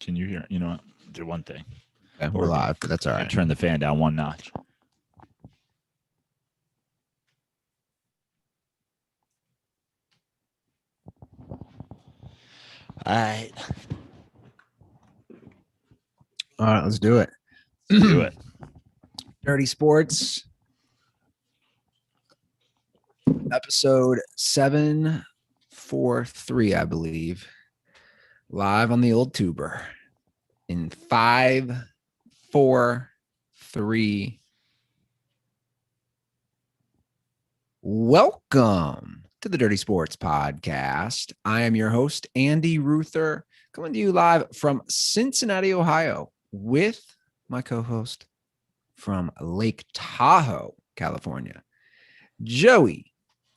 Can you hear? You know what? Do one thing. Okay, we're live, but that's all right. Turn the fan down one notch. All right. All right, let's do it. Let's do it. Dirty Sports, episode 743, I believe, live on the old tuber in 5, 4, 3. Welcome to the Dirty Sports Podcast. I am your host, Andy Ruther, coming to you live from Cincinnati, Ohio, with my co-host from Lake Tahoe, California, Joey.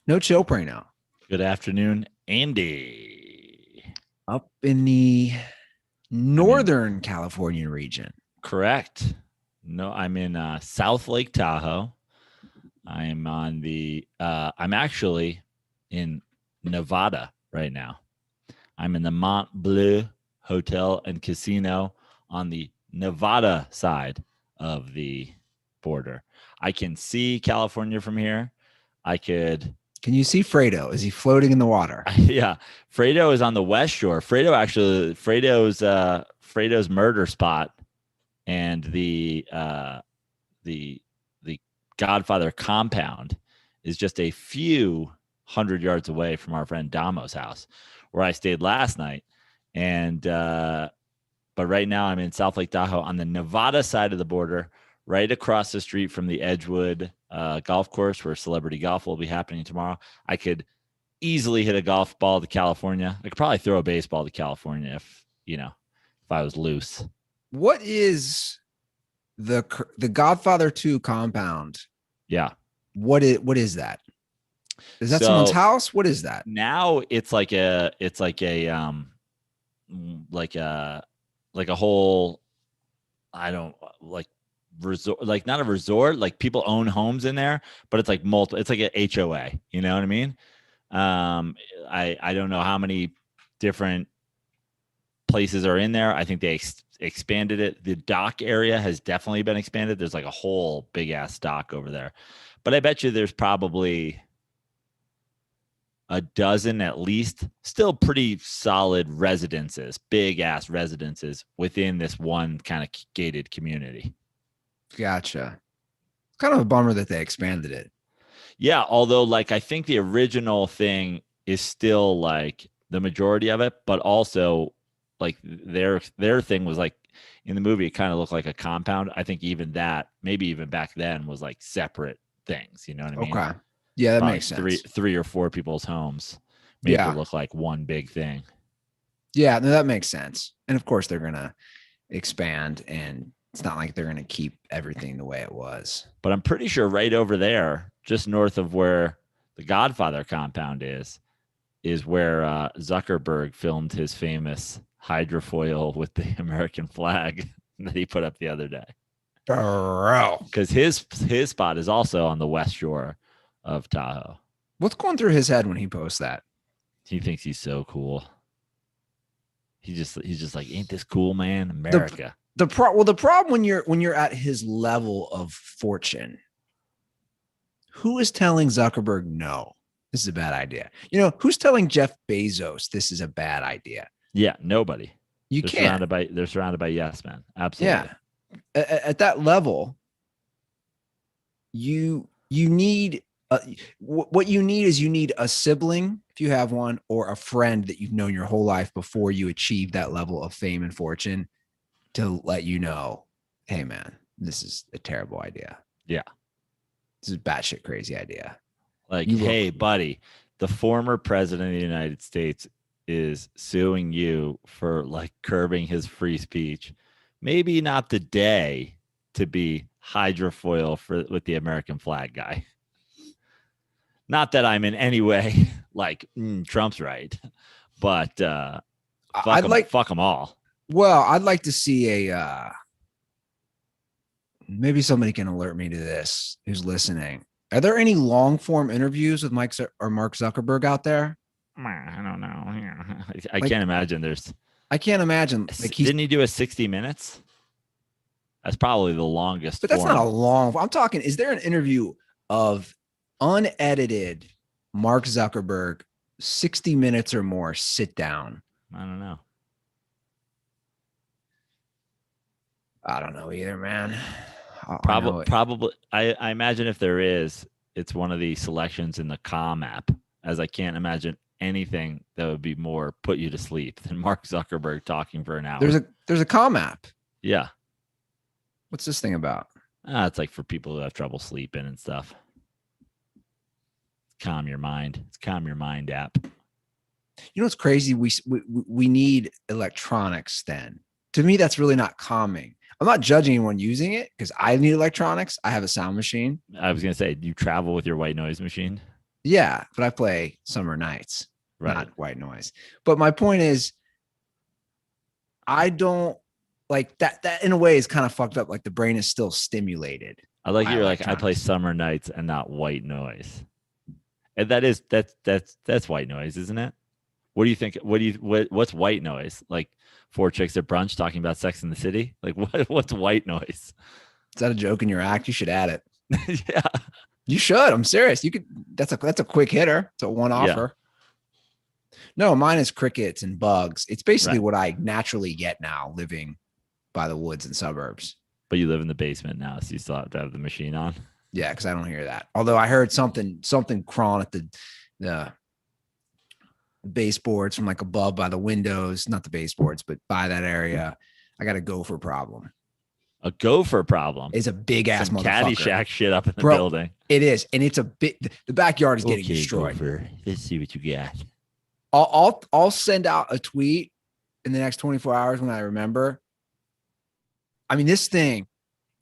No chill, Praino. Good afternoon, Andy. Up in the northern California region. Correct. No, I'm in South Lake Tahoe. I'm on the. I'm actually in Nevada right now. I'm in the Mont Bleu Hotel and Casino on the Nevada side of the border. I can see California from here. Can you see Fredo? Is he floating in the water? Yeah. Fredo is on the west shore. Fredo's murder spot and the Godfather compound is just a few hundred yards away from our friend Damo's house, where I stayed last night. And but right now I'm in South Lake Tahoe on the Nevada side of the border, right across the street from the Edgewood golf course, where celebrity golf will be happening tomorrow. I could easily hit a golf ball to California. I could probably throw a baseball to California if I was loose. What is the Godfather 2 compound? Yeah. What is that? Is that someone's house? What is that? Now it's like a whole, I don't like resort, like not a resort, like people own homes in there, but it's like it's like a HOA, you know what I mean? I don't know how many different places are in there. I think they expanded it. The dock area has definitely been expanded. There's like a whole big ass dock over there, but I bet you there's probably a dozen at least still pretty solid residences, big ass residences within this one kind of gated community. Gotcha. Kind of a bummer that they expanded it. Yeah. Although like, I think the original thing is still like the majority of it, but also like their thing was like in the movie, it kind of looked like a compound. I think even that, maybe even back then, was like separate things. You know what I mean? Okay. Yeah, that probably makes sense. Three or four people's homes make it look like one big thing. Yeah, no, that makes sense. And of course they're gonna expand, and it's not like they're gonna keep everything the way it was. But I'm pretty sure right over there, just north of where the Godfather compound is where Zuckerberg filmed his famous hydrofoil with the American flag that he put up the other day. Because his spot is also on the west shore of Tahoe. What's going through his head when he posts that? He thinks he's so cool. He's just like, ain't this cool, man? America. The problem when you're at his level of fortune, who is telling Zuckerberg no? This is a bad idea. Who's telling Jeff Bezos this is a bad idea? Yeah, nobody. They're surrounded by yes men. Absolutely. Yeah. At that level, you need what you need is you need a sibling, if you have one, or a friend that you've known your whole life before you achieve that level of fame and fortune to let you know, hey man, this is a terrible idea. Yeah. This is a batshit crazy idea. Like, hey buddy, the former president of the United States is suing you for like curbing his free speech. Maybe not the day to be hydrofoil with the American flag guy. Not that I'm in any way like Trump's right, but fuck them all. Well, I'd like to see maybe somebody can alert me to this who's listening. Are there any long form interviews with Mark Zuckerberg out there? I don't know. I can't imagine there's I can't imagine. Like Didn't he do a 60 minutes? That's probably the longest. But that's not a long. I'm talking. Is there an interview of unedited Mark Zuckerberg, 60 minutes or more, sit down? I don't know. I don't know either, man. Probably. I imagine if there is, it's one of the selections in the Calm app, as I can't imagine anything that would be more put you to sleep than Mark Zuckerberg talking for an hour. There's a Calm app. Yeah. What's this thing about? It's like for people who have trouble sleeping and stuff. Calm your mind. It's Calm Your Mind app. You know what's crazy? We need electronics then. To me, that's really not calming. I'm not judging anyone using it because I need electronics. I have a sound machine. I was going to say, you travel with your white noise machine? Yeah, but I play Summer Nights, right. Not white noise. But my point is, I don't like that. That in a way is kind of fucked up. Like the brain is still stimulated. I like you're like, I play Summer Nights and not white noise. And that's white noise, isn't it? What do you think? What's white noise? Like 4 chicks at brunch talking about Sex in the City? Like what's white noise? Is that a joke in your act? You should add it. Yeah. You should. I'm serious. You could. That's a quick hitter. It's a one offer. Yeah. No, mine is crickets and bugs. It's basically what I naturally get now living by the woods and suburbs. But you live in the basement now, so you still have to have the machine on. Yeah, because I don't hear that. Although I heard something crawling at the baseboards from like above by the windows, not the baseboards, but by that area. I got a gopher problem. A gopher problem? It's a big ass motherfucker. Caddyshack shit up in the building. It is, and it's a bit. The backyard is getting destroyed. Gopher. Let's see what you got. I'll send out a tweet in the next 24 hours when I remember. I mean, this thing,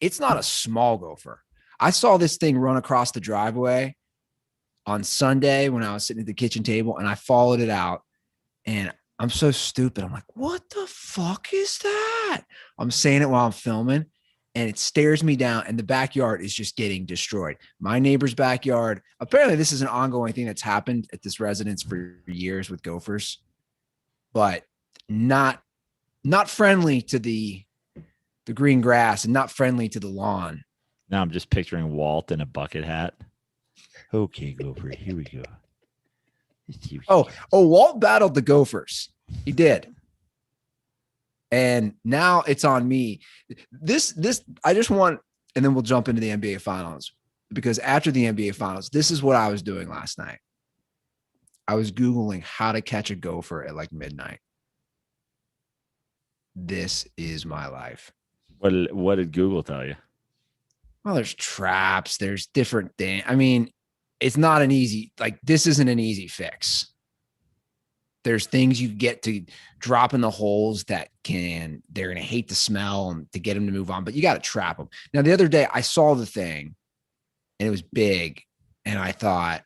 it's not a small gopher. I saw this thing run across the driveway on Sunday when I was sitting at the kitchen table, and I followed it out, and I'm so stupid. I'm like, what the fuck is that? I'm saying it while I'm filming, and it stares me down, and the backyard is just getting destroyed. My neighbor's backyard. Apparently, this is an ongoing thing that's happened at this residence for years with gophers, but not friendly to the green grass and not friendly to the lawn. Now I'm just picturing Walt in a bucket hat. Okay, gopher, here we go. Oh, Walt battled the gophers. He did. And now it's on me. This, I just want, and then we'll jump into the NBA finals, because after the NBA finals, this is what I was doing last night. I was Googling how to catch a gopher at like midnight. This is my life. What did Google tell you? Well, there's traps. There's different things. I mean, it's not an easy, like this isn't an easy fix. There's things you get to drop in the holes that they're going to hate the smell and to get them to move on, but you got to trap them. Now, the other day I saw the thing and it was big, and I thought,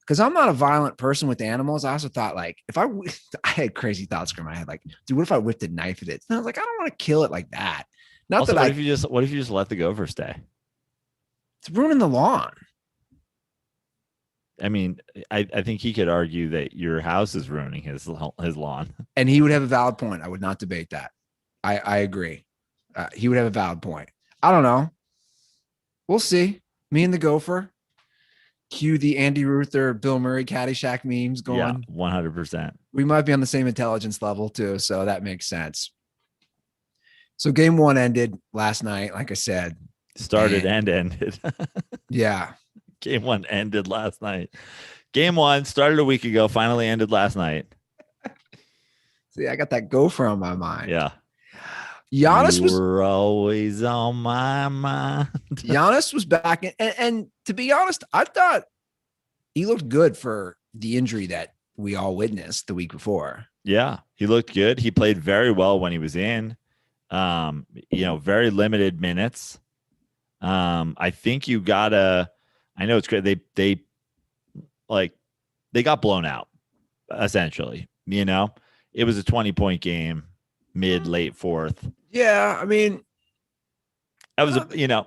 because I'm not a violent person with animals, I also thought, like, I had crazy thoughts in my head, like, dude, what if I whipped a knife at it? And I was like, I don't want to kill it like that. Not also, that what if you just let the gopher stay? It's ruining the lawn. I mean, I think he could argue that your house is ruining his lawn. And he would have a valid point. I would not debate that. I agree. He would have a valid point. I don't know. We'll see. Me and the gopher. Cue the Andy Ruther, Bill Murray, Caddyshack memes going. Yeah, 100%. We might be on the same intelligence level too, so that makes sense. So game one ended last night, like I said. Started and ended. Yeah. Game one ended last night. Game one started a week ago, finally ended last night. See, I got that gopher on my mind. Yeah. Giannis was always on my mind. Giannis was back. And to be honest, I thought he looked good for the injury that we all witnessed the week before. Yeah, he looked good. He played very well when he was in. Very limited minutes. I think you gotta, I know it's great. They got blown out, essentially. It was a 20-point game, late fourth. Yeah, I mean, that was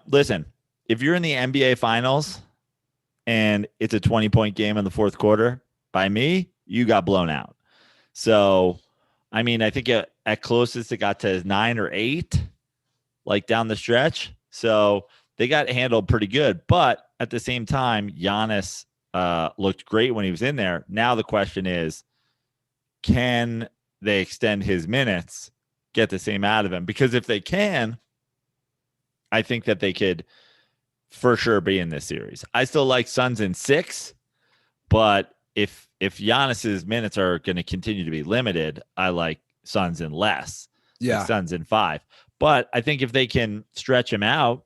listen, if you're in the NBA finals and it's a 20-point game in the fourth quarter, by me, you got blown out. So I mean, I think at closest it got to 9 or 8, like down the stretch. So they got handled pretty good. But at the same time, Giannis looked great when he was in there. Now the question is, can they extend his minutes, get the same out of him? Because if they can, I think that they could for sure be in this series. I still like Suns in 6, but if Giannis's minutes are going to continue to be limited, I like Suns in less. Yeah. Like Suns in 5. But I think if they can stretch him out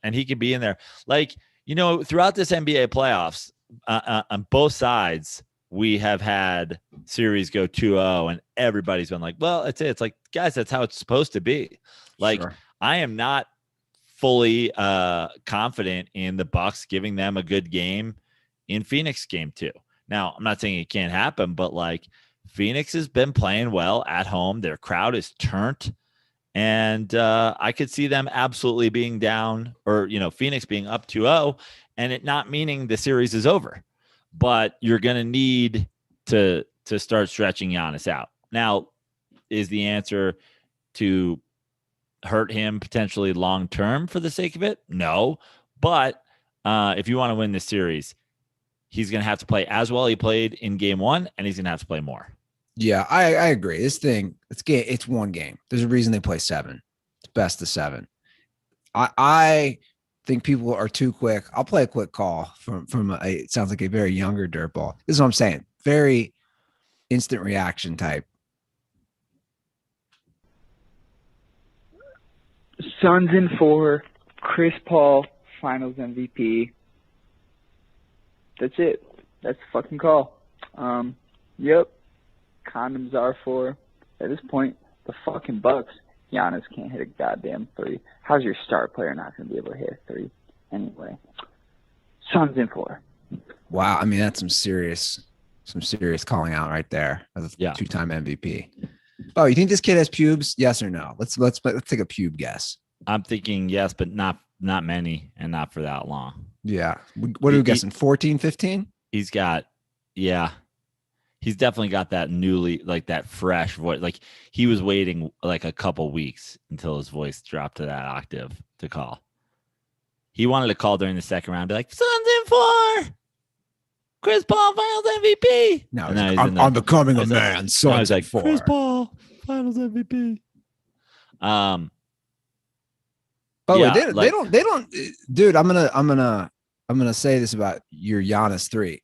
and he can be in there, like, throughout this NBA playoffs, on both sides, we have had series go 2-0, and everybody's been like, well, that's it. It's like, guys, that's how it's supposed to be. Like, sure. I am not fully confident in the Bucks giving them a good game in Phoenix game 2. Now, I'm not saying it can't happen, but like, Phoenix has been playing well at home. Their crowd is turned. And I could see them absolutely being down, or, Phoenix being up 2-0, and it not meaning the series is over. But you're going to need to start stretching Giannis out. Now, is the answer to hurt him potentially long-term for the sake of it? No. But if you want to win this series, he's going to have to play as well he played in game 1, and he's going to have to play more. Yeah, I agree. This thing, it's one game. There's a reason they play 7. It's best of 7. I think people are too quick. I'll play a quick call from it sounds like a very younger dirtball. This is what I'm saying. Very instant reaction type. Suns in 4. Chris Paul, Finals MVP. That's it. That's the fucking call. Yep. Condoms are for, at this point, the fucking Bucks. Giannis can't hit a goddamn 3. How's your star player not going to be able to hit a 3? Anyway, Suns in 4. Wow, I mean, that's some serious calling out right there as a 2-time MVP. Oh, you think this kid has pubes? Yes or no? Let's take a pube guess. I'm thinking yes, but not many, and not for that long. Yeah. What are we guessing? 14, 15? He's got, he's definitely got that newly, like that fresh voice. Like he was waiting like a couple weeks until his voice dropped to that octave to call. He wanted to call during the second round, be like, Suns in 4. Chris Paul, Finals MVP. No, I'm becoming a man. So I was like, 4. Chris Paul, Finals MVP. By the way, they don't, dude. I'm gonna say this about your Giannis 3.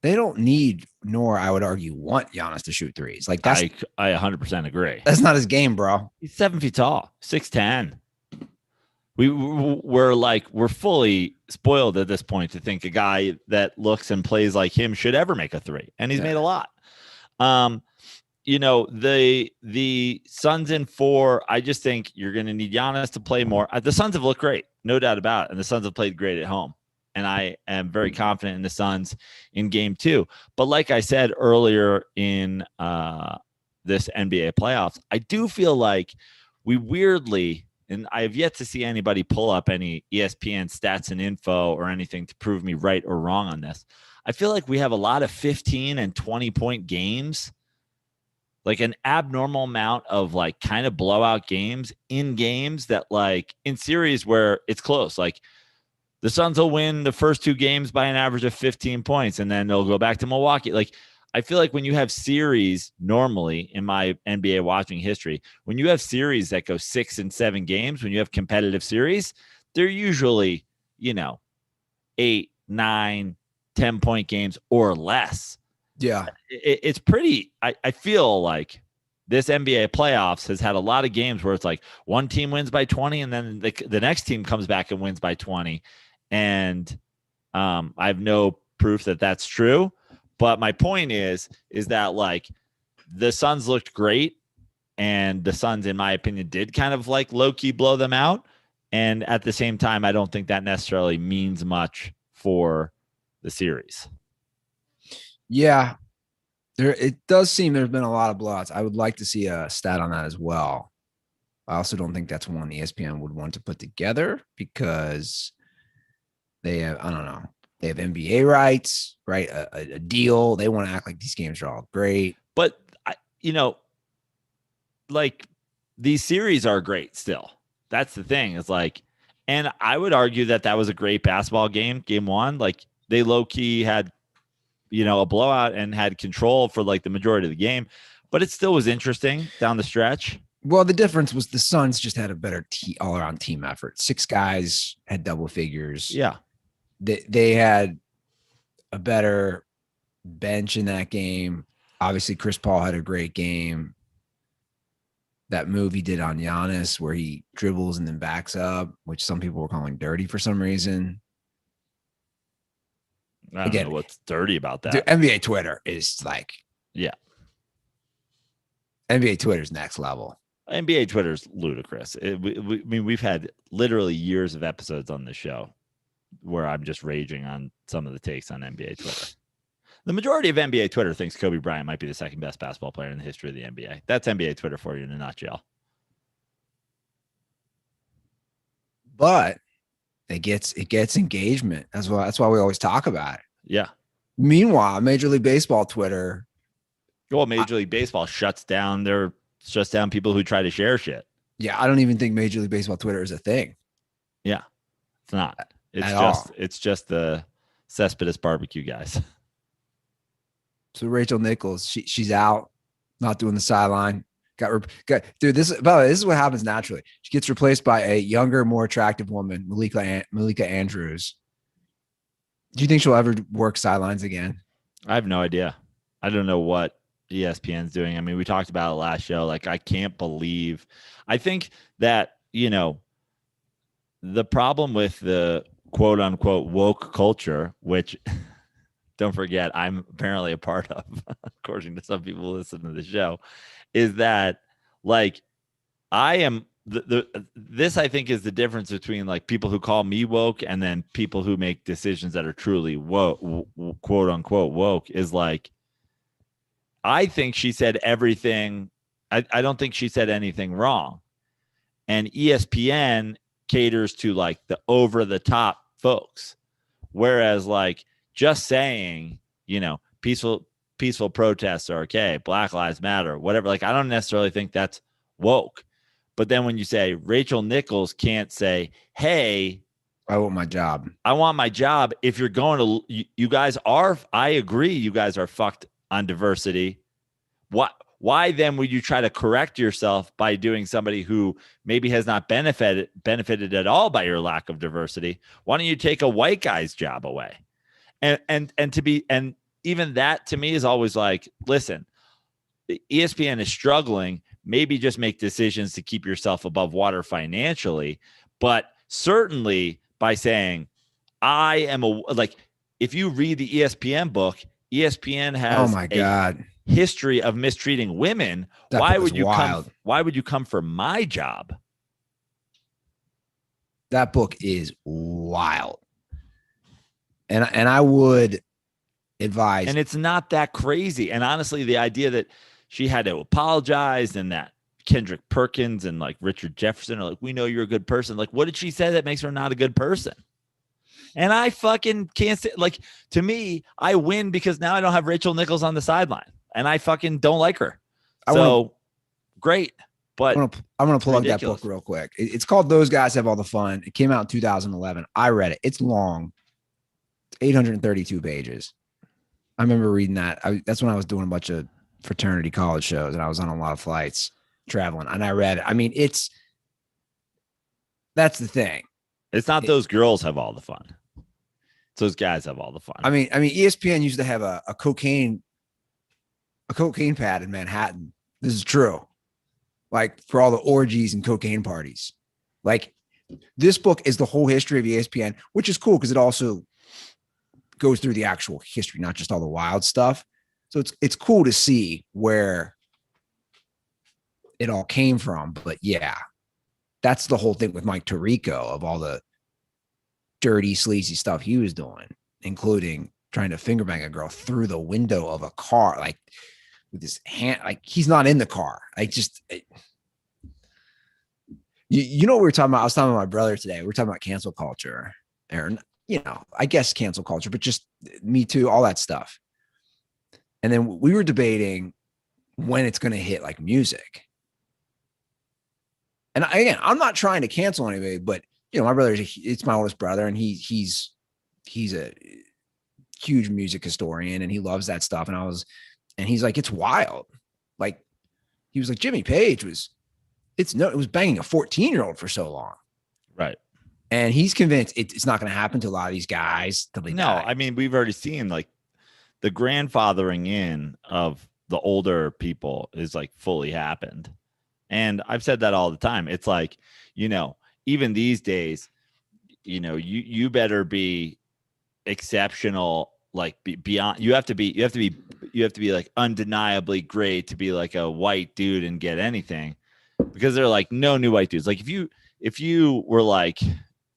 They don't need, nor I would argue, want Giannis to shoot threes. Like that's, I 100% agree. That's not his game, bro. He's 7 feet tall, 6'10". We're fully spoiled at this point to think a guy that looks and plays like him should ever make a 3, and he's made a lot. The Suns in 4. I just think you're going to need Giannis to play more. The Suns have looked great, no doubt about it, and the Suns have played great at home. And I am very confident in the Suns in game 2. But like I said earlier in this NBA playoffs, I do feel like we weirdly, and I have yet to see anybody pull up any ESPN stats and info or anything to prove me right or wrong on this. I feel like we have a lot of 15 and 20-point games, like an abnormal amount of like kind of blowout games in games that like in series where it's close, like the Suns will win the first 2 games by an average of 15 points, and then they'll go back to Milwaukee. Like, I feel like when you have series normally in my NBA watching history, when you have series that go 6 and 7 games, when you have competitive series, they're usually, 8, 9, 10-point games or less. Yeah. It's pretty, I feel like this NBA playoffs has had a lot of games where it's like one team wins by 20 and then the next team comes back and wins by 20. And I have no proof that that's true. But my point is that like the Suns looked great, and the Suns, in my opinion, did kind of like low-key blow them out. And at the same time, I don't think that necessarily means much for the series. Yeah. It does seem there's been a lot of blowouts. I would like to see a stat on that as well. I also don't think that's one ESPN would want to put together because they have, I don't know, they have NBA rights, right? A deal. They want to act like these games are all great. But, like these series are great still. That's the thing. It's like, and I would argue that was a great basketball game. Game one, like they low key had, a blowout and had control for like the majority of the game, but it still was interesting down the stretch. Well, the difference was the Suns just had a better all-around team effort. 6 guys had double figures. Yeah. They had a better bench in that game. Obviously, Chris Paul had a great game. That move he did on Giannis where he dribbles and then backs up, which some people were calling dirty for some reason. I don't know what's dirty about that. Dude, NBA Twitter is like, yeah. NBA Twitter's next level. NBA Twitter's ludicrous. We've had literally years of episodes on the show where I'm just raging on some of the takes on NBA Twitter. The majority of NBA Twitter thinks Kobe Bryant might be the second best basketball player in the history of the NBA. That's NBA Twitter for you in a nutshell. But it gets engagement. That's why we always talk about it. Yeah. Meanwhile, Major League Baseball Twitter. Well, Major League Baseball shuts down people who try to share shit. Yeah, I don't even think Major League Baseball Twitter is a thing. Yeah, it's not. It's just the Cespedes barbecue guys. So Rachel Nichols, she's out, not doing the sideline. Dude. This is what happens naturally. She gets replaced by a younger, more attractive woman, Malika Andrews. Do you think she'll ever work sidelines again? I have no idea. I don't know what ESPN's doing. I mean, we talked about it last show. Like, I can't believe. I think that the problem with the quote unquote woke culture, which don't forget, I'm apparently a part of, according to some people who listen to the show, is that like I am this I think is the difference between like people who call me woke and then people who make decisions that are truly woke, quote unquote woke, is like I think she said everything. I don't think she said anything wrong. And ESPN caters to like the over the top folks, whereas like just saying, peaceful protests are okay, Black Lives Matter, whatever. Like, I don't necessarily think that's woke. But then when you say Rachel Nichols can't say, hey, I want my job. If you're going to, you guys are, I agree, you guys are fucked on diversity. Why then would you try to correct yourself by doing somebody who maybe has not benefited at all by your lack of diversity? Why don't you take a white guy's job away? And even that to me is always like, listen, ESPN is struggling. Maybe just make decisions to keep yourself above water financially, but certainly by saying, I am if you read the ESPN book, ESPN has a history of mistreating women. Why would you come for my job? That book is wild. And I would advise. And it's not that crazy. And honestly, the idea that she had to apologize and that Kendrick Perkins and like Richard Jefferson are like, we know you're a good person. Like, what did she say that makes her not a good person? And I fucking can't say, like, to me, I win because now I don't have Rachel Nichols on the sideline and I fucking don't like her. Great. But I'm going to plug that book real quick. It's called Those Guys Have All the Fun. It came out in 2011. I read it. It's long. 832 pages. I remember reading that. That's when I was doing a bunch of fraternity college shows and I was on a lot of flights traveling and I read it. I mean, that's the thing. It's not those girls have all the fun. It's those guys have all the fun. I mean, ESPN used to have a cocaine pad in Manhattan. This is true. Like for all the orgies and cocaine parties. Like this book is the whole history of ESPN, which is cool because it also goes through the actual history, not just all the wild stuff. So it's cool to see where it all came from. But yeah, that's the whole thing with Mike Tirico of all the dirty, sleazy stuff he was doing, including trying to finger bang a girl through the window of a car, like with his hand, like he's not in the car. You know what we were talking about? I was talking to my brother today. We were talking about cancel culture, or I guess cancel culture, but just Me Too, all that stuff. And then we were debating when it's going to hit like music. And again, I'm not trying to cancel anybody, but my brother it's my oldest brother, and he's a huge music historian, and he loves that stuff. And he's like, it's wild. Like, he was like, Jimmy Page it was banging a 14-year-old for so long. Right. And he's convinced it's not going to happen to a lot of these guys till they die. I mean, we've already seen like the grandfathering in of the older people is like fully happened. And I've said that all the time. It's like, even these days, you better be exceptional, like beyond, you have to be like undeniably great to be like a white dude and get anything, because they're like no new white dudes. Like if you were like,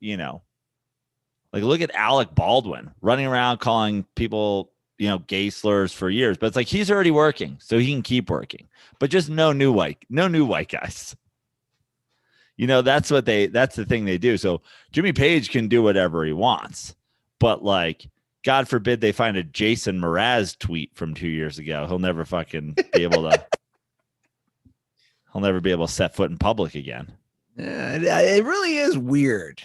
like look at Alec Baldwin running around calling people, gay slurs for years, but it's like he's already working, so he can keep working. But just no new white guys. That's the thing they do. So Jimmy Page can do whatever he wants, but like, God forbid they find a Jason Mraz tweet from 2 years ago. He'll never fucking be able to. He'll never be able to set foot in public again. Yeah, it really is weird.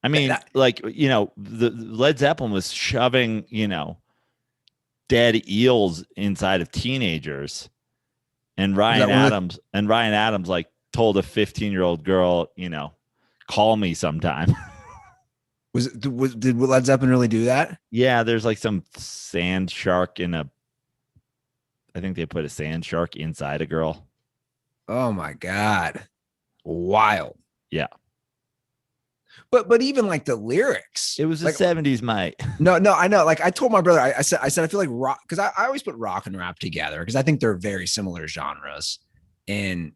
I mean, the Led Zeppelin was shoving, dead eels inside of teenagers, and Ryan Adams like told a 15-year-old girl, call me sometime. Did Led Zeppelin really do that? Yeah, there's like some sand shark I think they put a sand shark inside a girl. Oh my God. Wild. Yeah. But even like the lyrics, it was the like, 70s, mate. No, I know. Like I told my brother, I said, I feel like rock, because I always put rock and rap together because I think they're very similar genres. And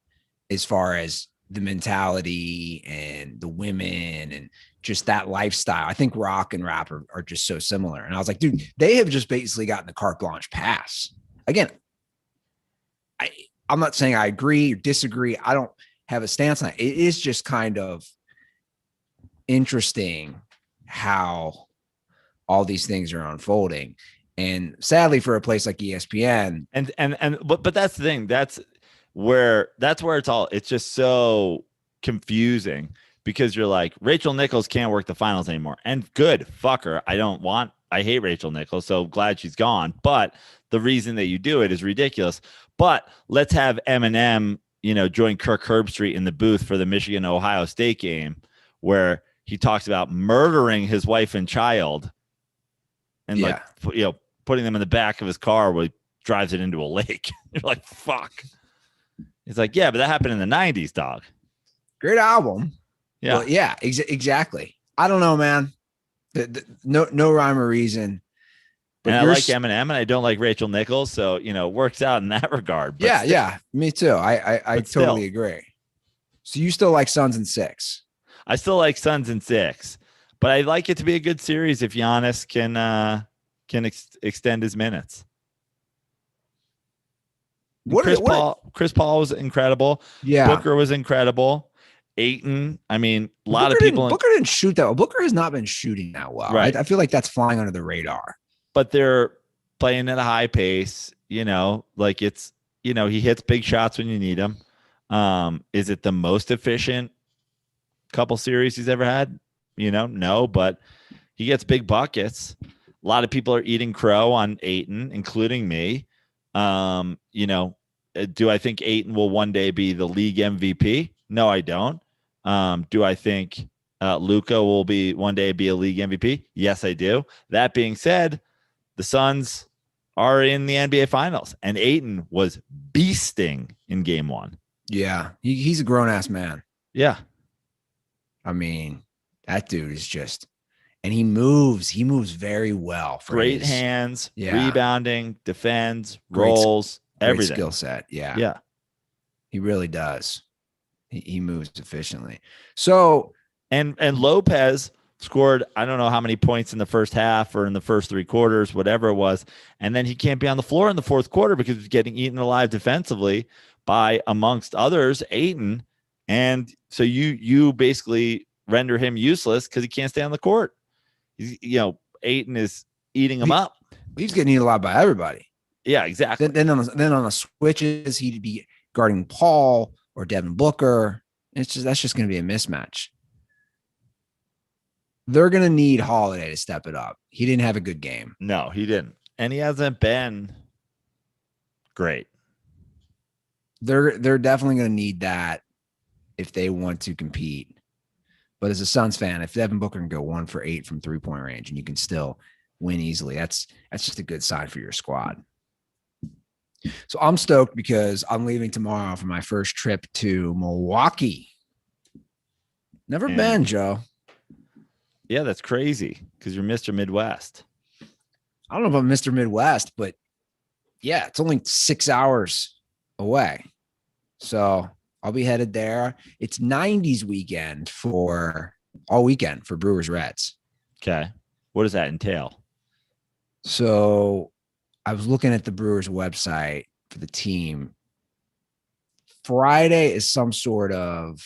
as far as the mentality and the women and just that lifestyle, I think rock and rap are just so similar. And I was like, dude, they have just basically gotten the carte blanche pass. Again, I'm not saying I agree or disagree. I don't have a stance on it. It is just kind of interesting how all these things are unfolding. And sadly, for a place like ESPN, but that's the thing. That's where it's just so confusing, because you're like, Rachel Nichols can't work the finals anymore. And good, fuck her. I hate Rachel Nichols, so glad she's gone. But the reason that you do it is ridiculous. But let's have Eminem, join Kirk Herbstreit in the booth for the Michigan-Ohio State game, where he talks about murdering his wife and child and putting them in the back of his car where he drives it into a lake. You're like, fuck. He's like, yeah, but that happened in the 90s, dog. Great album. Yeah. Well, yeah, exactly. I don't know, man. No rhyme or reason. But I like Eminem and I don't like Rachel Nichols. So, it works out in that regard. But yeah. Me too. I totally agree. So you still like Suns in 6? I still like Suns in 6, but I'd like it to be a good series if Giannis can extend his minutes. Chris Paul was incredible. Yeah. Booker was incredible. Ayton. I mean, a lot of people. Booker didn't shoot that well. Booker has not been shooting that well. Right. I feel like that's flying under the radar. But they're playing at a high pace. Like it's, he hits big shots when you need him. Is it the most efficient couple series he's ever had? No, but he gets big buckets. A lot of people are eating crow on Ayton, including me. Do I think Ayton will one day be the league MVP? No, I don't. Do I think Luka will one day be a league MVP? Yes, I do. That being said, the Suns are in the NBA Finals, and Ayton was beasting in Game 1. Yeah, he's a grown-ass man. Yeah. I mean, that dude is just, and he moves very well. Great hands, rebounding, defends, rolls, everything. Skill set. Yeah. Yeah. He really does. He moves efficiently. So, and Lopez scored, I don't know how many points in the first half or in the first 3 quarters, whatever it was. And then he can't be on the floor in the fourth quarter because he's getting eaten alive defensively by, amongst others, Ayton. And so you basically render him useless because he can't stay on the court. Ayton is eating him up. He's getting eaten alive by everybody. Yeah, exactly. Then on the switches, he'd be guarding Paul or Devin Booker. That's just going to be a mismatch. They're going to need Holiday to step it up. He didn't have a good game. No, he didn't. And he hasn't been great. They're definitely going to need that if they want to compete. But as a Suns fan, if Devin Booker can go 1 for 8 from 3-point range and you can still win easily, that's just a good sign for your squad. So I'm stoked because I'm leaving tomorrow for my first trip to Milwaukee. Never been, Joe. Yeah, that's crazy because you're Mr. Midwest. I don't know about Mr. Midwest, but yeah, it's only 6 hours away. So I'll be headed there. It's 90s weekend all weekend for Brewers Reds. Okay. What does that entail? So I was looking at the Brewers website for the team. Friday is some sort of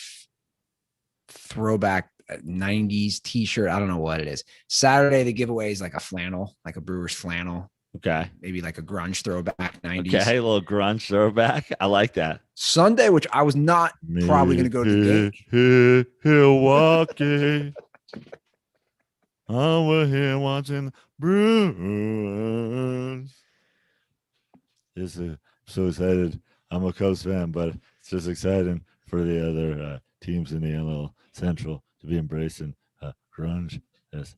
throwback 90s t-shirt. I don't know what it is. Saturday, the giveaway is like a flannel, like a Brewers flannel. Okay. Maybe like a grunge throwback 90s. Okay, a little grunge throwback. I like that. Sunday, which I was not probably going to go to the game. Milwaukee. We're here watching Bruins. So excited. I'm a Cubs fan, but it's just exciting for the other teams in the NL Central to be embracing grunge. Yes,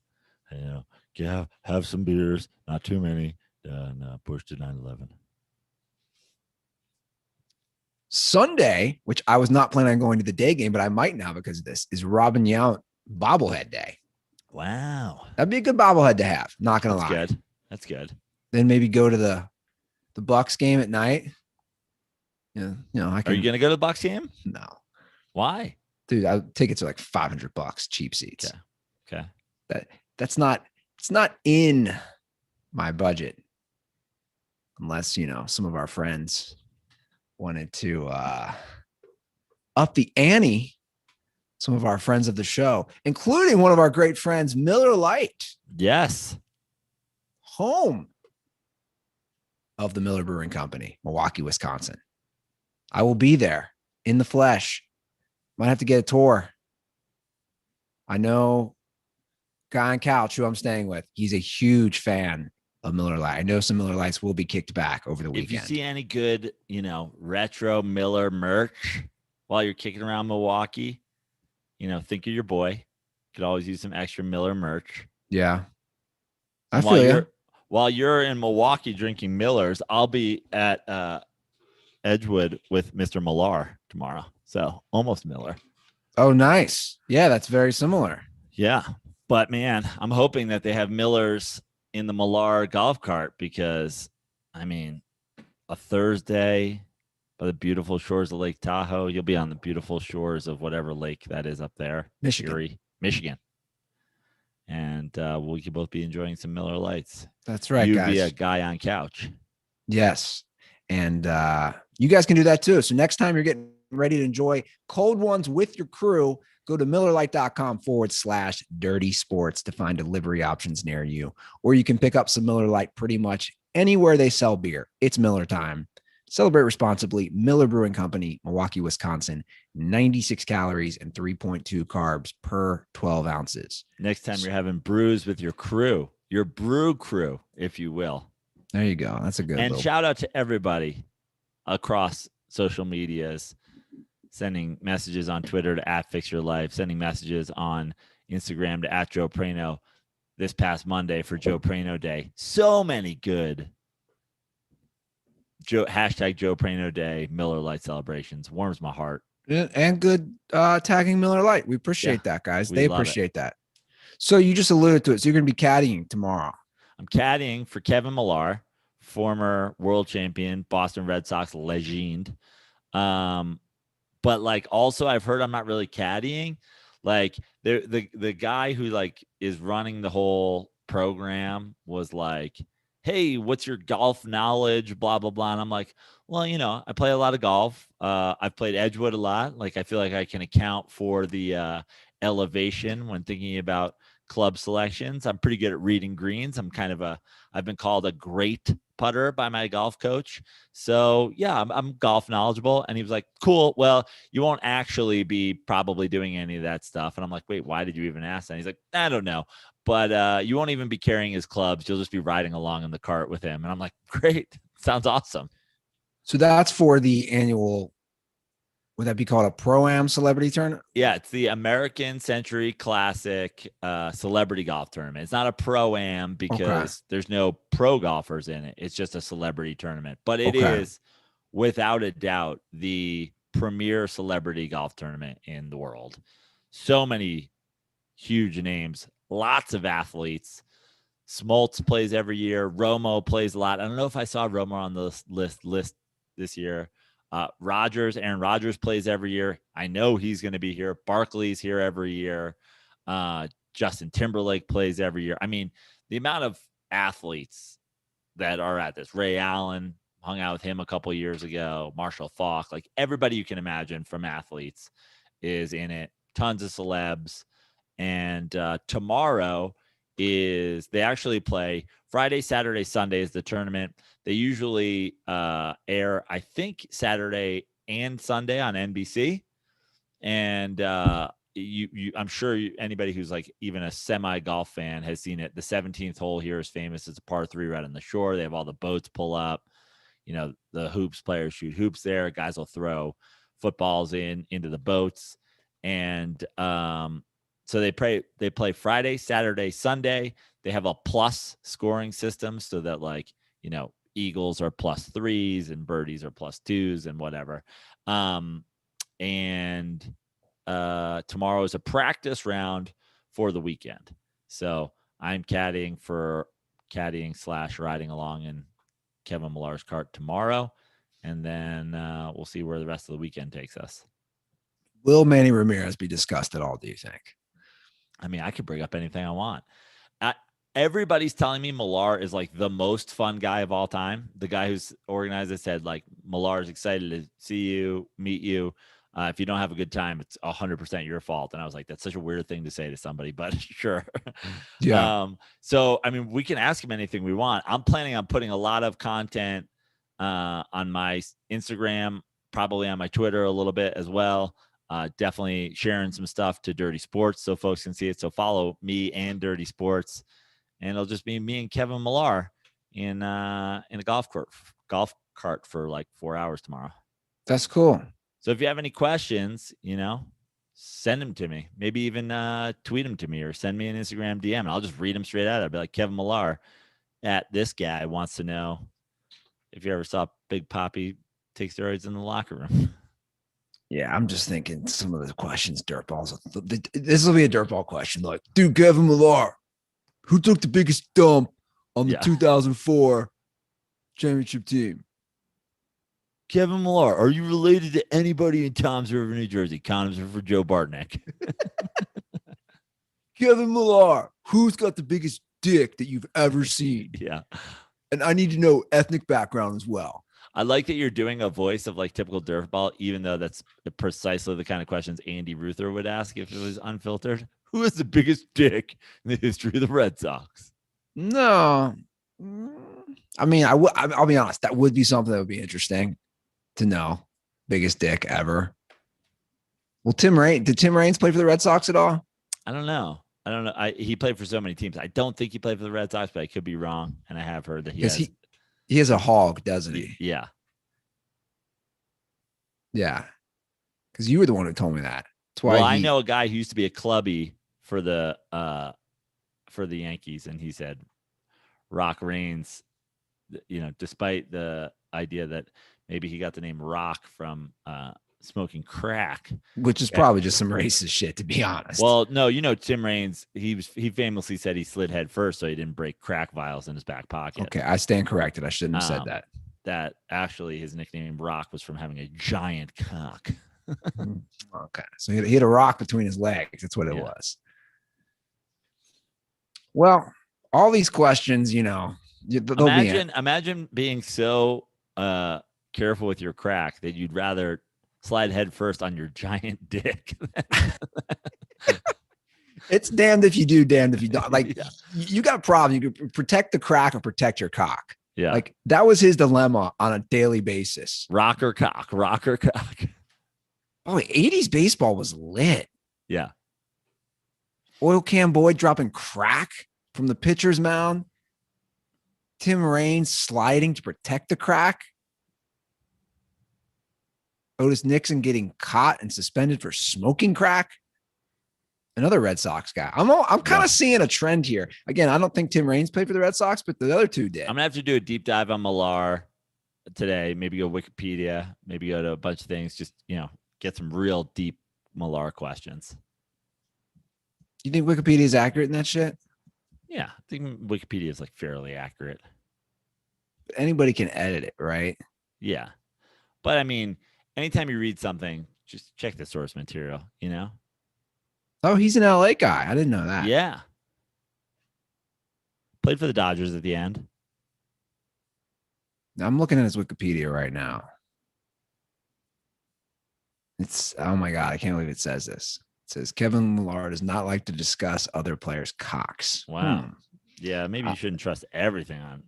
have some beers, not too many, and push to 9/11. Sunday, which I was not planning on going to the day game, but I might now because of this, is Robin Yount bobblehead day. Wow. That'd be a good bobblehead to have. Not going to lie. That's good. Then maybe go to the Bucks game at night. Yeah, I can. Are you going to go to the Bucks game? No. Why? Dude, tickets are like $500, cheap seats. Okay. It's not in my budget unless, some of our friends wanted to up the ante. Some of our friends of the show, including one of our great friends, Miller Lite. Yes. Home of the Millar Brewing Company, Milwaukee, Wisconsin. I will be there in the flesh. Might have to get a tour. I know guy on couch who I'm staying with, he's a huge fan of Miller Lite. I know some Miller Lights will be kicked back over the weekend. If you see any good, retro Miller merch while you're kicking around Milwaukee, think of your boy. Could always use some extra Miller merch. Yeah. I feel you. While you're in Milwaukee drinking Millers, I'll be at Edgewood with Mr. Millar tomorrow. So almost Miller. Oh, nice. Yeah, that's very similar. Yeah. But man, I'm hoping that they have Millers in the Millar golf cart because, a Thursday by the beautiful shores of Lake Tahoe, you'll be on the beautiful shores of whatever lake that is up there. Michigan. And we could both be enjoying some Miller Lights. That's right, guys. Be a guy on couch. Yes. And you guys can do that too. So next time you're getting ready to enjoy cold ones with your crew, go to MillerLite.com/dirty sports to find delivery options near you. Or you can pick up some Miller Lite pretty much anywhere they sell beer. It's Miller time. Celebrate responsibly. Miller Brewing Company, Milwaukee, Wisconsin. 96 calories and 3.2 carbs per 12 ounces. Next time you're having brews with your crew, your brew crew, if you will. There you go. That's a good And shout out to everybody across social medias, sending messages on Twitter to @FixYourLife, sending messages on Instagram to @Joe Praino this past Monday for Joe Praino Day. So many good Joe Praino Day Miller Lite celebrations. Warms my heart. And good tagging Miller Lite. We appreciate that, guys. They appreciate that. So you just alluded to it. So you're going to be caddying tomorrow. I'm caddying for Kevin Millar, former world champion, Boston Red Sox legend. But also I've heard I'm not really caddying. The guy who is running the whole program was like, hey, what's your golf knowledge? Blah, blah, blah. And I'm like, well, I play a lot of golf. I've played Edgewood a lot. I feel like I can account for the elevation when thinking about club selections. I'm pretty good at reading greens. I've been called a great putter by my golf coach. So yeah, I'm golf knowledgeable. And he was like, cool. Well, you won't actually be probably doing any of that stuff. And I'm like, wait, why did you even ask that? And he's like, I don't know. But you won't even be carrying his clubs. You'll just be riding along in the cart with him. And I'm like, great. Sounds awesome. So that's for the annual, would that be called a Pro-Am celebrity tournament? Yeah, it's the American Century Classic celebrity golf tournament. It's not a Pro-Am because there's no pro golfers in it. It's just a celebrity tournament. But it is, without a doubt, the premier celebrity golf tournament in the world. So many huge names, lots of athletes. Smoltz plays every year. Romo plays a lot. I don't know if I saw Romo on the list this year. Aaron Rodgers plays every year. I know he's going to be here. Barkley's here every year. Justin Timberlake plays every year. I mean, the amount of athletes that are at this. Ray Allen, hung out with him a couple years ago. Marshall Faulk, like everybody you can imagine from athletes is in it. Tons of celebs. And tomorrow they actually play Friday, Saturday, Sunday is the tournament. They usually air, I think, Saturday and Sunday on NBC. And I'm sure anybody who's like even a semi-golf fan has seen it. The 17th hole here is famous. It's a par 3 right on the shore. They have all the boats pull up. You know, the hoops players shoot hoops there. Guys will throw footballs into the boats. And so they play Friday, Saturday, Sunday. They have a plus scoring system so that, like, you know, eagles are +3s and birdies are +2s and whatever. And tomorrow is a practice round for the weekend. So I'm caddying / riding along in Kevin Millar's cart tomorrow. And then we'll see where the rest of the weekend takes us. Will Manny Ramirez be discussed at all, do you think? I mean, I could bring up anything I want. Everybody's telling me Millar is like the most fun guy of all time. The guy who's organized it said, like, Millar is excited to see you, meet you. If you don't have a good time, it's 100% your fault. And I was like, that's such a weird thing to say to somebody, but sure. Yeah. So, I mean, we can ask him anything we want. I'm planning on putting a lot of content on my Instagram, probably on my Twitter a little bit as well. Definitely sharing some stuff to Dirty Sports so folks can see it. So follow me and Dirty Sports, and it'll just be me and Kevin Millar in a golf cart for like 4 hours tomorrow. That's cool. So if you have any questions, you know, send them to me. Maybe even tweet them to me or send me an Instagram DM, and I'll just read them straight out. I'll be like, Kevin Millar at this guy wants to know if you ever saw Big Papi take steroids in the locker room. Yeah, I'm just thinking some of the questions, dirtballs. This will be a dirtball question. Like, dude, Kevin Millar, who took the biggest dump on the 2004 championship team? Kevin Millar, are you related to anybody in Toms River, New Jersey? Condoms are for Joe Bartnick. Kevin Millar, who's got the biggest dick that you've ever seen? Yeah. And I need to know ethnic background as well. I like that you're doing a voice of like typical dirtball, even though that's precisely the kind of questions Andy Ruther would ask if it was unfiltered. Who is the biggest dick in the history of the Red Sox? No. I mean, I'll be honest. That would be something that would be interesting to know. Biggest dick ever. Well, did Tim Raines play for the Red Sox at all? I don't know. He played for so many teams. I don't think he played for the Red Sox, but I could be wrong. And I have heard that he has a hog, doesn't he? Yeah. Yeah. Because you were the one who told me that. That's why. Well, I know a guy who used to be a clubby for the Yankees, and he said Rock Raines, you know, despite the idea that maybe he got the name Rock from smoking crack, which is probably just some racist shit, to be honest. Well, no, you know, Tim Raines, he famously said he slid head first so he didn't break crack vials in his back pocket. Okay, I stand corrected. I shouldn't have said that. That actually his nickname Rock was from having a giant cock. Okay, so he had a rock between his legs. That's what it was. Well, all these questions, you know, imagine being so careful with your crack that you'd rather slide head first on your giant dick. It's damned if you do, damned if you don't. Like, you got a problem. You can protect the crack or protect your cock. Yeah. Like that was his dilemma on a daily basis. Rocker cock. Oh, 80s baseball was lit. Yeah. Oil can Boyd dropping crack from the pitcher's mound. Tim Raines sliding to protect the crack. Otis Nixon getting caught and suspended for smoking crack. Another Red Sox guy. I'm kind of seeing a trend here. Again, I don't think Tim Raines played for the Red Sox, but the other two did. I'm gonna have to do a deep dive on Millar today. Maybe go Wikipedia. Maybe go to a bunch of things. Just get some real deep Millar questions. You think Wikipedia is accurate in that shit? Yeah, I think Wikipedia is like fairly accurate. Anybody can edit it, right? Yeah, but I mean, anytime you read something, just check the source material. Oh, he's an LA guy. I didn't know that. Yeah. Played for the Dodgers at the end. I'm looking at his Wikipedia right now. It's, oh my God, I can't believe it says this. It says Kevin Millar does not like to discuss other players' cocks. Wow. Yeah, maybe you shouldn't trust everything on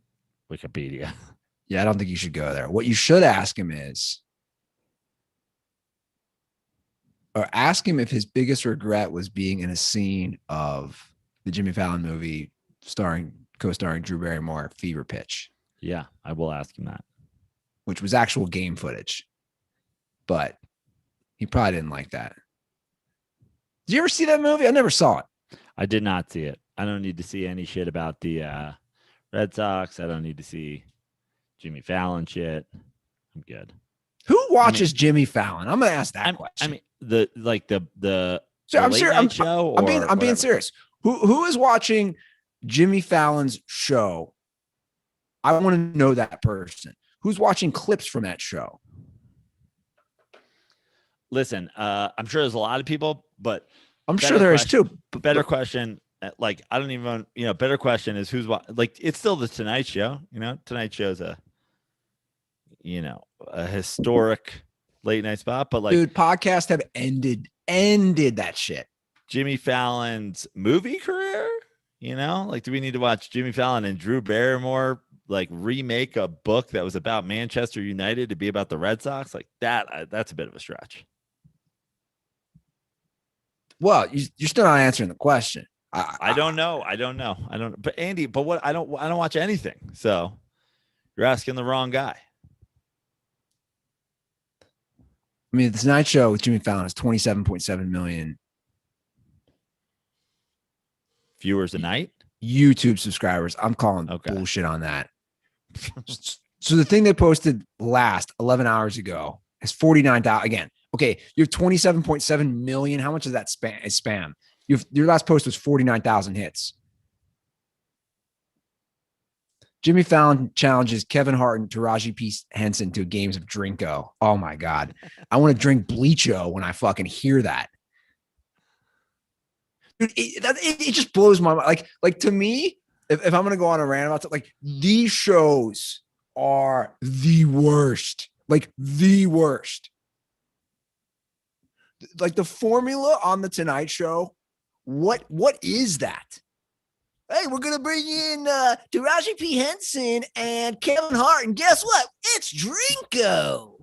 Wikipedia. Yeah, I don't think you should go there. What you should ask him is, or ask him if his biggest regret was being in a scene of the Jimmy Fallon movie co-starring Drew Barrymore, Fever Pitch. Yeah, I will ask him that. Which was actual game footage. But he probably didn't like that. Did you ever see that movie? I never saw it. I did not see it. I don't need to see any shit about the Red Sox. I don't need to see Jimmy Fallon shit. I'm good. Who watches Jimmy Fallon? I'm going to ask that question. I mean, the so I'm serious. show. I'm being serious. Who is watching Jimmy Fallon's show? I want to know that person. Who's watching clips from that show? Listen, I'm sure there's a lot of people, but I'm sure there is too. Better question. Like, I don't even, better question is who's like, it's still the Tonight Show. Tonight Show's a historic late night spot, but like, dude, podcasts have ended that shit. Jimmy Fallon's movie career, like, do we need to watch Jimmy Fallon and Drew Barrymore like remake a book that was about Manchester United to be about the Red Sox? Like that's a bit of a stretch. Well, you're still not answering the question. I don't know. But Andy, what I don't watch anything. So you're asking the wrong guy. I mean, the Tonight Show with Jimmy Fallon is 27.7 million viewers a night. YouTube subscribers. I'm calling bullshit on that. So the thing they posted last 11 hours ago is 49,000. Again, okay, you have 27.7 million. How much of that is spam? Your last post was 49,000 hits. Jimmy Fallon challenges Kevin Hart and Taraji P. Henson to games of Drinko. Oh my God. I want to drink Bleacho when I fucking hear that. Dude, it just blows my mind. Like to me, if I'm going to go on a rant about it, like these shows are the worst, like the worst. Like the formula on the Tonight Show. What is that? Hey, we're going to bring in Taraji P. Henson and Kevin Hart. And guess what? It's Drinko.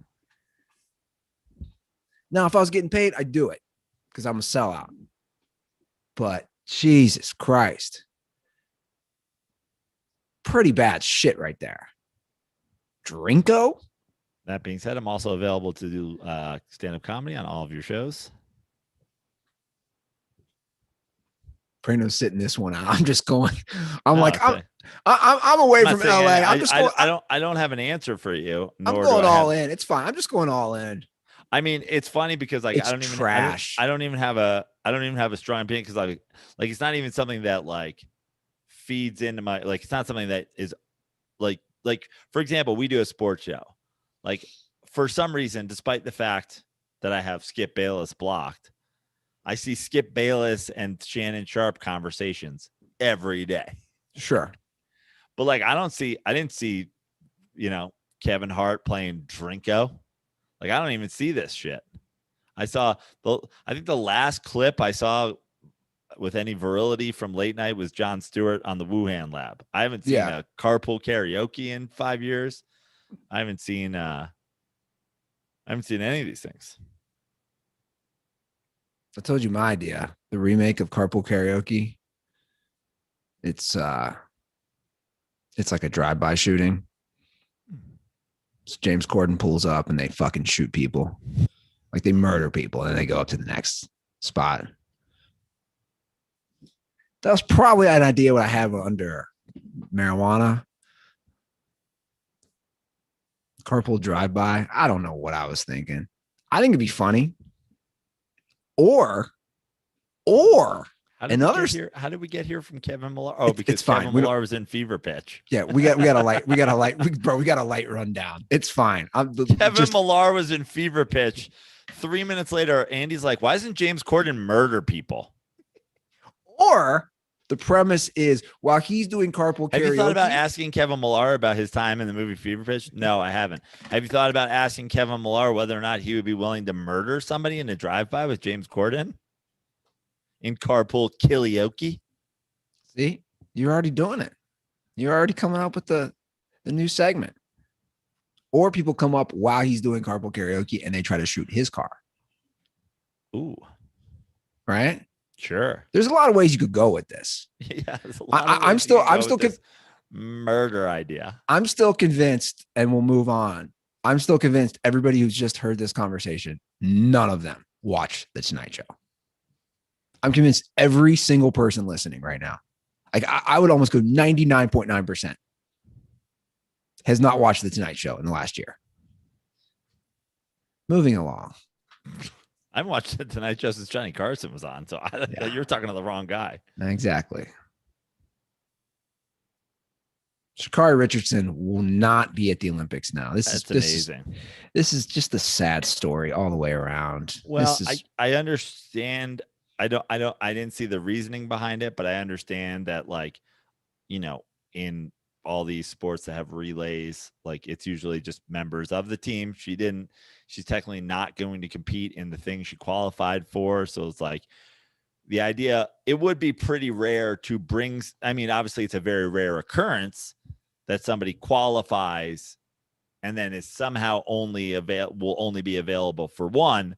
Now, if I was getting paid, I'd do it because I'm a sellout. But Jesus Christ. Pretty bad shit right there. Drinko? That being said, I'm also available to do stand-up comedy on all of your shows. Praino's sitting this one out. I'm just going. I'm away from LA. I don't have an answer for you. I'm going all in. It's fine. I'm just going all in. I mean, it's funny because like it's I don't even trash. I don't even have a strong opinion because like it's not even something that like feeds into my like it's not something that is like for example, we do a sports show. Like for some reason, despite the fact that I have Skip Bayless blocked, I see Skip Bayless and Shannon Sharp conversations every day. Sure. But like, I didn't see, Kevin Hart playing Drinko. Like, I don't even see this shit. I think the last clip I saw with any virility from late night was Jon Stewart on the Wuhan Lab. I haven't seen Yeah. a carpool karaoke in 5 years. I haven't seen any of these things. I told you my idea. The remake of Carpool Karaoke. It's like a drive-by shooting. So James Corden pulls up and they fucking shoot people. Like they murder people and then they go up to the next spot. That was probably an idea what I have under marijuana. Carpool drive-by. I don't know what I was thinking. I think it'd be funny. Or How did we get here from Kevin Millar? Oh, because it's fine. Kevin Millar was in fever pitch. Yeah, we got a light rundown. It's fine. Kevin Millar was in fever pitch. 3 minutes later, Andy's like, "Why doesn't James Corden murder people?" Or the premise is while he's doing carpool karaoke. Have you thought about asking Kevin Millar about his time in the movie Fever Pitch? No, I haven't. Have you thought about asking Kevin Millar whether or not he would be willing to murder somebody in a drive-by with James Corden in carpool karaoke? See, you're already doing it. You're already coming up with the new segment. Or people come up while he's doing carpool karaoke and they try to shoot his car. Ooh. Right? Sure. There's a lot of ways you could go with this. Yeah. I'm still murder idea. I'm still convinced, and we'll move on. I'm still convinced everybody who's just heard this conversation, none of them watch The Tonight Show. I'm convinced every single person listening right now, like I would almost go 99.9% has not watched The Tonight Show in the last year. Moving along. I watched it tonight just as Johnny Carson was on, so you're talking to the wrong guy. Exactly. Shikari Richardson will not be at the Olympics now. That's amazing. This is just a sad story all the way around. Well, I understand. I didn't see the reasoning behind it, but I understand that, like, you know, in all these sports that have relays, like it's usually just members of the team. She's technically not going to compete in the thing she qualified for. So it's like the idea, it would be pretty rare to bring, I mean, obviously it's a very rare occurrence that somebody qualifies and then is somehow will only be available for one.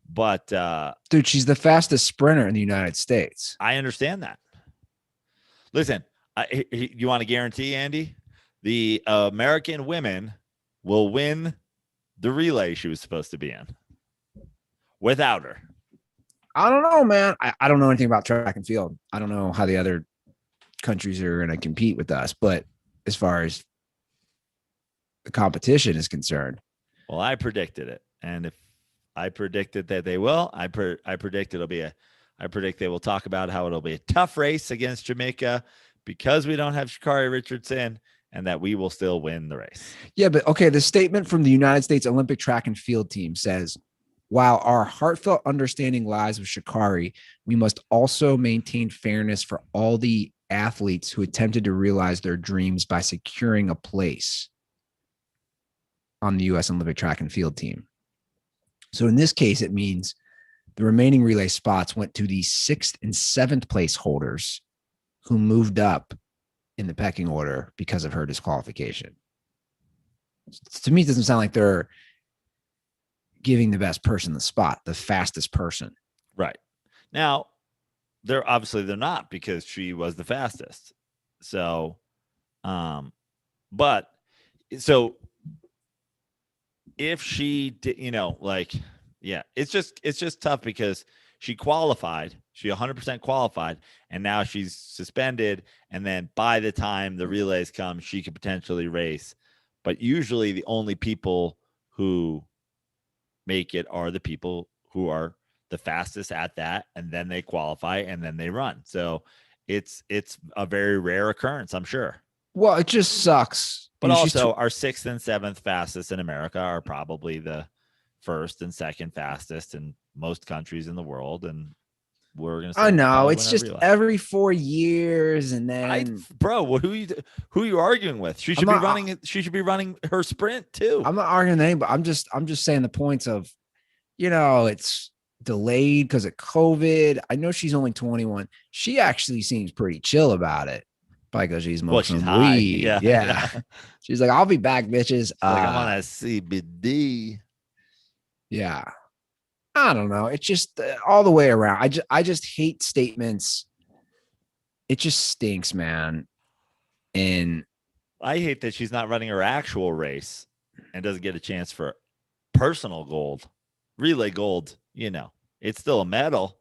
But dude, she's the fastest sprinter in the United States. I understand that. Listen, you want to guarantee, Andy, the American women will win the relay she was supposed to be in without her? I don't know, man. I don't know anything about track and field. I don't know how the other countries are going to compete with us, but as far as the competition is concerned. Well, I predicted it. And if I predicted that they will, I predict they will talk about how it'll be a tough race against Jamaica because we don't have Sha'Carri Richardson, and that we will still win the race. Yeah, but okay, the statement from the United States Olympic track and field team says, while our heartfelt understanding lies with Shikari, we must also maintain fairness for all the athletes who attempted to realize their dreams by securing a place on the U.S. Olympic track and field team. So in this case, it means the remaining relay spots went to the 6th and 7th place holders who moved up in the pecking order because of her disqualification. To me, it doesn't sound like they're giving the best person the spot, the fastest person. Right. Now, they're not, because she was the fastest. So, but so if she did, it's just tough because she qualified. She 100% qualified, and now she's suspended. And then by the time the relays come, she could potentially race. But usually the only people who make it are the people who are the fastest at that, and then they qualify and then they run. So it's a very rare occurrence, I'm sure. Well, it just sucks. But also our 6th and 7th fastest in America are probably the 1st and 2nd fastest in most countries in the world. And we're going to, I know it's just every 4 years. And then who are you arguing with? She should be running. She should be running her sprint too. I'm not arguing anything, but I'm just saying the points of, it's delayed because of COVID. I know she's only 21. She actually seems pretty chill about it. Probably because she's Well, smoking she's some high. weed. Yeah. Yeah. She's like, I'll be back, bitches. She's like, I'm on a CBD. Yeah. I don't know. It's just all the way around. I just hate statements. It just stinks, man. And I hate that she's not running her actual race and doesn't get a chance for personal gold, relay gold. It's still a medal.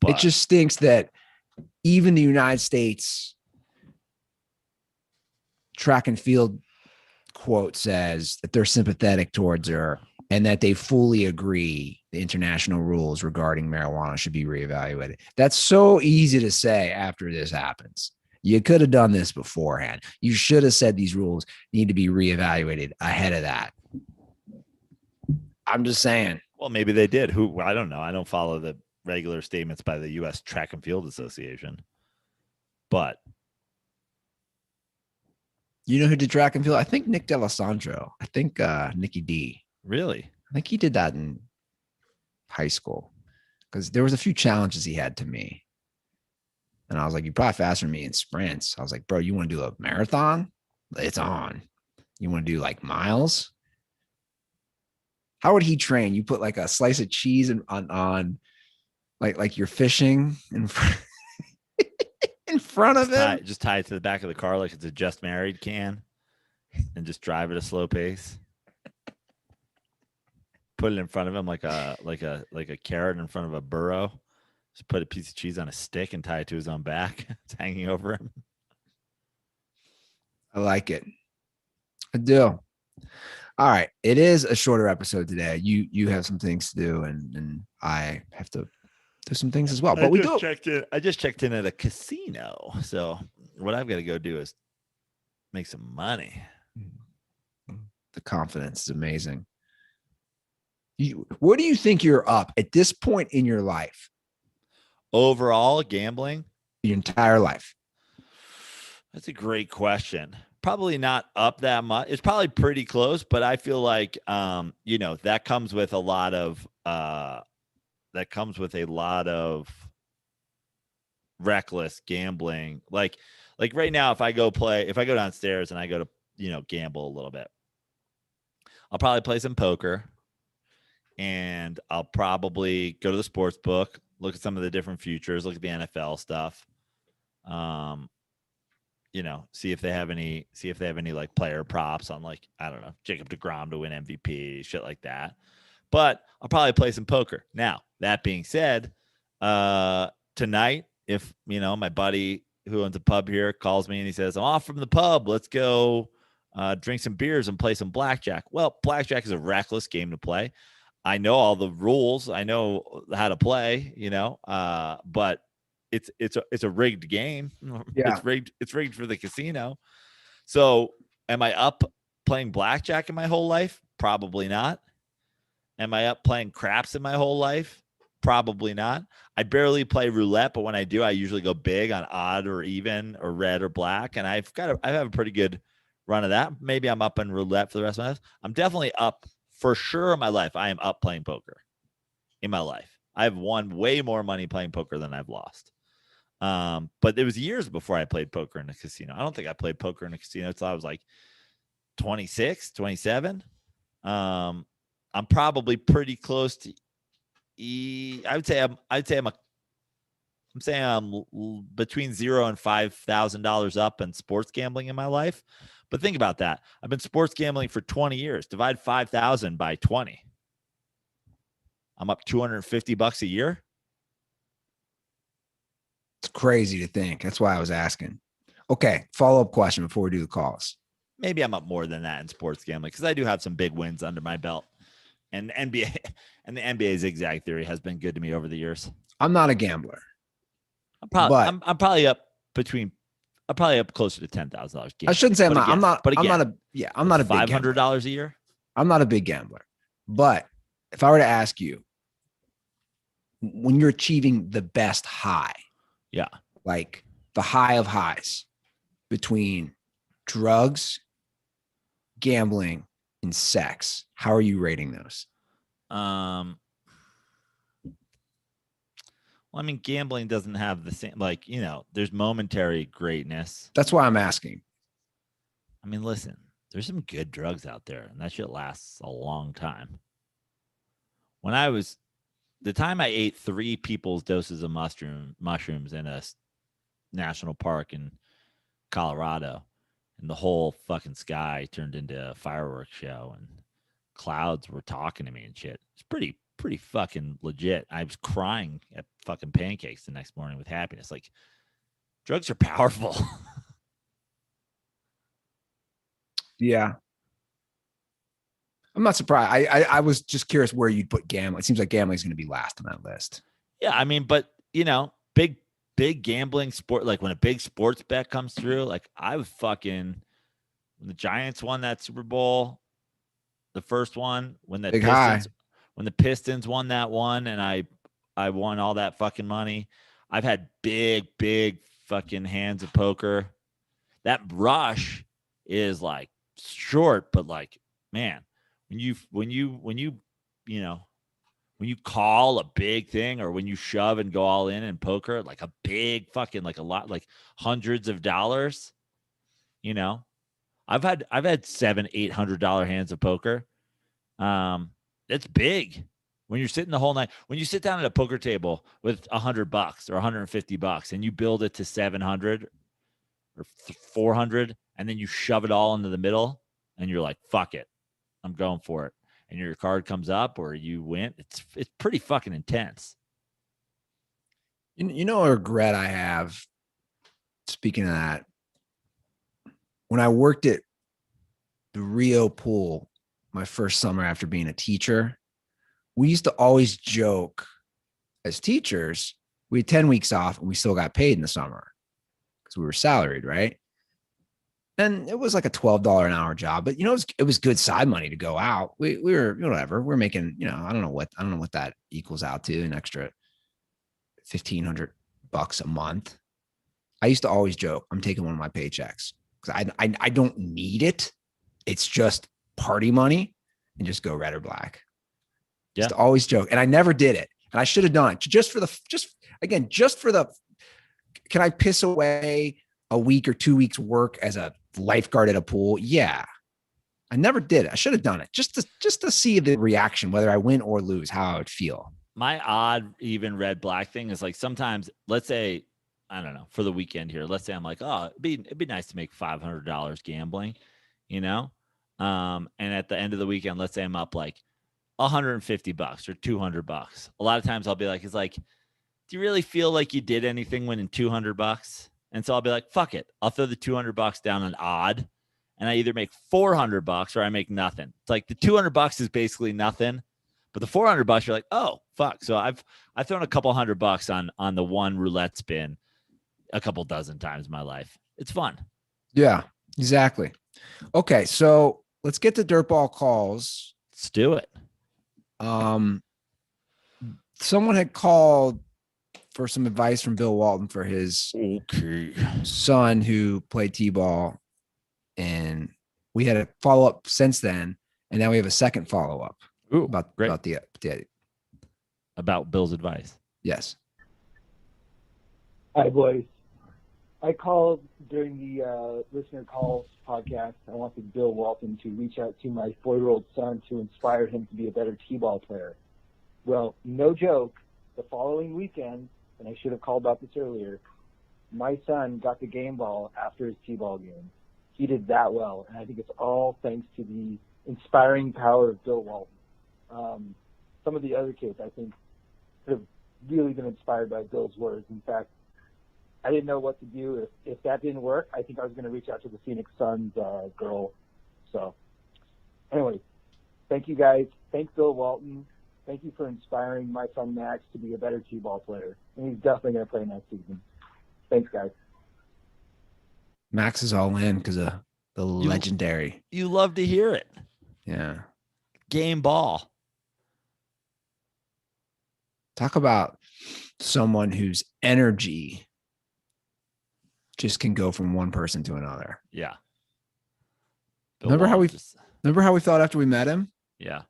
But it just stinks that even the United States track and field quote says that they're sympathetic towards her and that they fully agree the international rules regarding marijuana should be reevaluated. That's so easy to say after this happens. You could have done this beforehand. You should have said these rules need to be reevaluated ahead of that. I'm just saying. Well, maybe they did. I don't know. I don't follow the regular statements by the U.S. Track and Field Association. But you know who did track and field? I think Nick D'Alessandro. I think Nicky D. Really? I think he did that in high school because there was a few challenges he had to me. And I was like, you're probably faster than me in sprints. I was like, bro, you want to do a marathon? It's on. You want to do like miles? How would he train? You put like a slice of cheese on like you're fishing in front of him. Just tie it to the back of the car like it's a Just Married can and just drive at a slow pace. Put it in front of him like a carrot in front of a burro. Just put a piece of cheese on a stick and tie it to his own back. It's hanging over him. I like it. I do. All right. It is a shorter episode today. You have some things to do, and I have to do some things as well. But I just checked in at a casino. So what I've got to go do is make some money. The confidence is amazing. What do you think you're up at this point in your life? Overall, gambling? Your entire life? That's a great question. Probably not up that much. It's probably pretty close, but I feel like that comes with a lot of reckless gambling. Like right now, if I go downstairs and I go to gamble a little bit, I'll probably play some poker, and I'll probably go to the sports book, look at some of the different futures, look at the NFL stuff. See if they have any like player props on, like, I don't know, Jacob deGrom to win MVP, shit like that. But I'll probably play some poker. Now, that being said, tonight, if my buddy who owns a pub here calls me and he says, I'm off from the pub, let's go drink some beers and play some blackjack. Well, blackjack is a reckless game to play. I know all the rules. I know how to play, but it's a rigged game. Yeah. It's rigged for the casino. So am I up playing blackjack in my whole life? Probably not. Am I up playing craps in my whole life? Probably not. I barely play roulette, but when I do, I usually go big on odd or even or red or black. And I have a pretty good run of that. Maybe I'm up in roulette for the rest of my life. I'm definitely up for sure in my life. I am up playing poker in my life. I've won way more money playing poker than I've lost. But it was years before I played poker in a casino. I don't think I played poker in a casino until I was like 26, 27. I'm probably pretty close to I'm saying I'm between $0 and $5,000 up in sports gambling in my life. But think about that. I've been sports gambling for 20 years. Divide 5,000 by 20. I'm up $250 a year. It's crazy to think. That's why I was asking. Okay. Follow-up question before we do the calls. Maybe I'm up more than that in sports gambling because I do have some big wins under my belt. And the NBA zigzag theory has been good to me over the years. I'm not a gambler. I'm probably up closer to $10,000. I shouldn't say I'm not a big $500 a year. I'm not a big gambler. But if I were to ask you, when you're achieving the best high, yeah, like the high of highs between drugs, gambling, and sex, how are you rating those? Well, I mean, gambling doesn't have the same, like, there's momentary greatness. That's why I'm asking. I mean, listen, there's some good drugs out there, and that shit lasts a long time. The time I ate 3 people's doses of mushrooms in a national park in Colorado, and the whole fucking sky turned into a fireworks show, and clouds were talking to me and shit. It's pretty fucking legit. I was crying at fucking pancakes the next morning with happiness. Like, drugs are powerful. Yeah. I'm not surprised. I was just curious where you'd put gambling. It seems like gambling is going to be last on that list. Yeah, I mean, but big gambling sport, like when a big sports bet comes through, like I was when the Giants won that Super Bowl, the first one, when the Pistons won that one, and I won all that fucking money. I've had big fucking hands of poker. That rush is like short, but like, man, when you call a big thing, or when you shove and go all in poker, like a big fucking, like a lot, like hundreds of dollars, I've had $700-800 hands of poker. It's big when you're sitting the whole night. When you sit down at a poker table with $100 or $150 and you build it to 700 or 400, and then you shove it all into the middle, and you're like, fuck it, I'm going for it. And your card comes up or you win. It's pretty fucking intense. You know, a regret I have, speaking of that, when I worked at the Rio pool my first summer after being a teacher, we used to always joke as teachers, we had 10 weeks off and we still got paid in the summer because we were salaried, right? And it was like a $12 an hour job, but it was good side money to go out. We were, whatever, we're making, I don't know what that equals out to, an extra $1,500 a month. I used to always joke, I'm taking one of my paychecks because I don't need it. It's just party money, and just go red or black. Yeah. Just always joke. And I never did it. And I should have done it just for the, can I piss away a week or 2 weeks work as a lifeguard at a pool? Yeah. I never did it. I should have done it just to see the reaction, whether I win or lose, how I would feel. My odd, even red black thing is like, sometimes, let's say, I don't know, for the weekend here, let's say I'm like, oh, it'd be nice to make $500 gambling, and at the end of the weekend, let's say I'm up like $150 or $200. A lot of times I'll be like, do you really feel like you did anything winning $200? And so I'll be like, fuck it, I'll throw the $200 down an odd, and I either make $400 or I make nothing. It's like the $200 is basically nothing, but the $400 you're like, oh fuck. So I've thrown a couple $100 on the one roulette spin a couple dozen times in my life. It's fun. Yeah, exactly. Okay, so let's get to DirtBall calls. Let's do it. Someone had called for some advice from Bill Walton for his son who played T-ball, and we had a follow-up since then, and now we have a second follow-up about Bill's advice. Yes. Hi, boys. I called during the listener calls podcast. I wanted Bill Walton to reach out to my 4-year-old son to inspire him to be a better T-ball player. Well, no joke, the following weekend, and I should have called about this earlier, my son got the game ball after his T-ball game. He did that well, and I think it's all thanks to the inspiring power of Bill Walton. Some of the other kids, I think, could have really been inspired by Bill's words. In fact, I didn't know what to do. If that didn't work, I think I was going to reach out to the Phoenix Suns girl. So anyway, thank you guys. Thank Bill Walton. Thank you for inspiring my son Max to be a better T-ball player. And he's definitely going to play next season. Thanks, guys. Max is all in because of the legendary. You love to hear it. Yeah. Game ball. Talk about someone whose energy just can go from one person to another. Yeah. Remember how we felt after we met him? Yeah.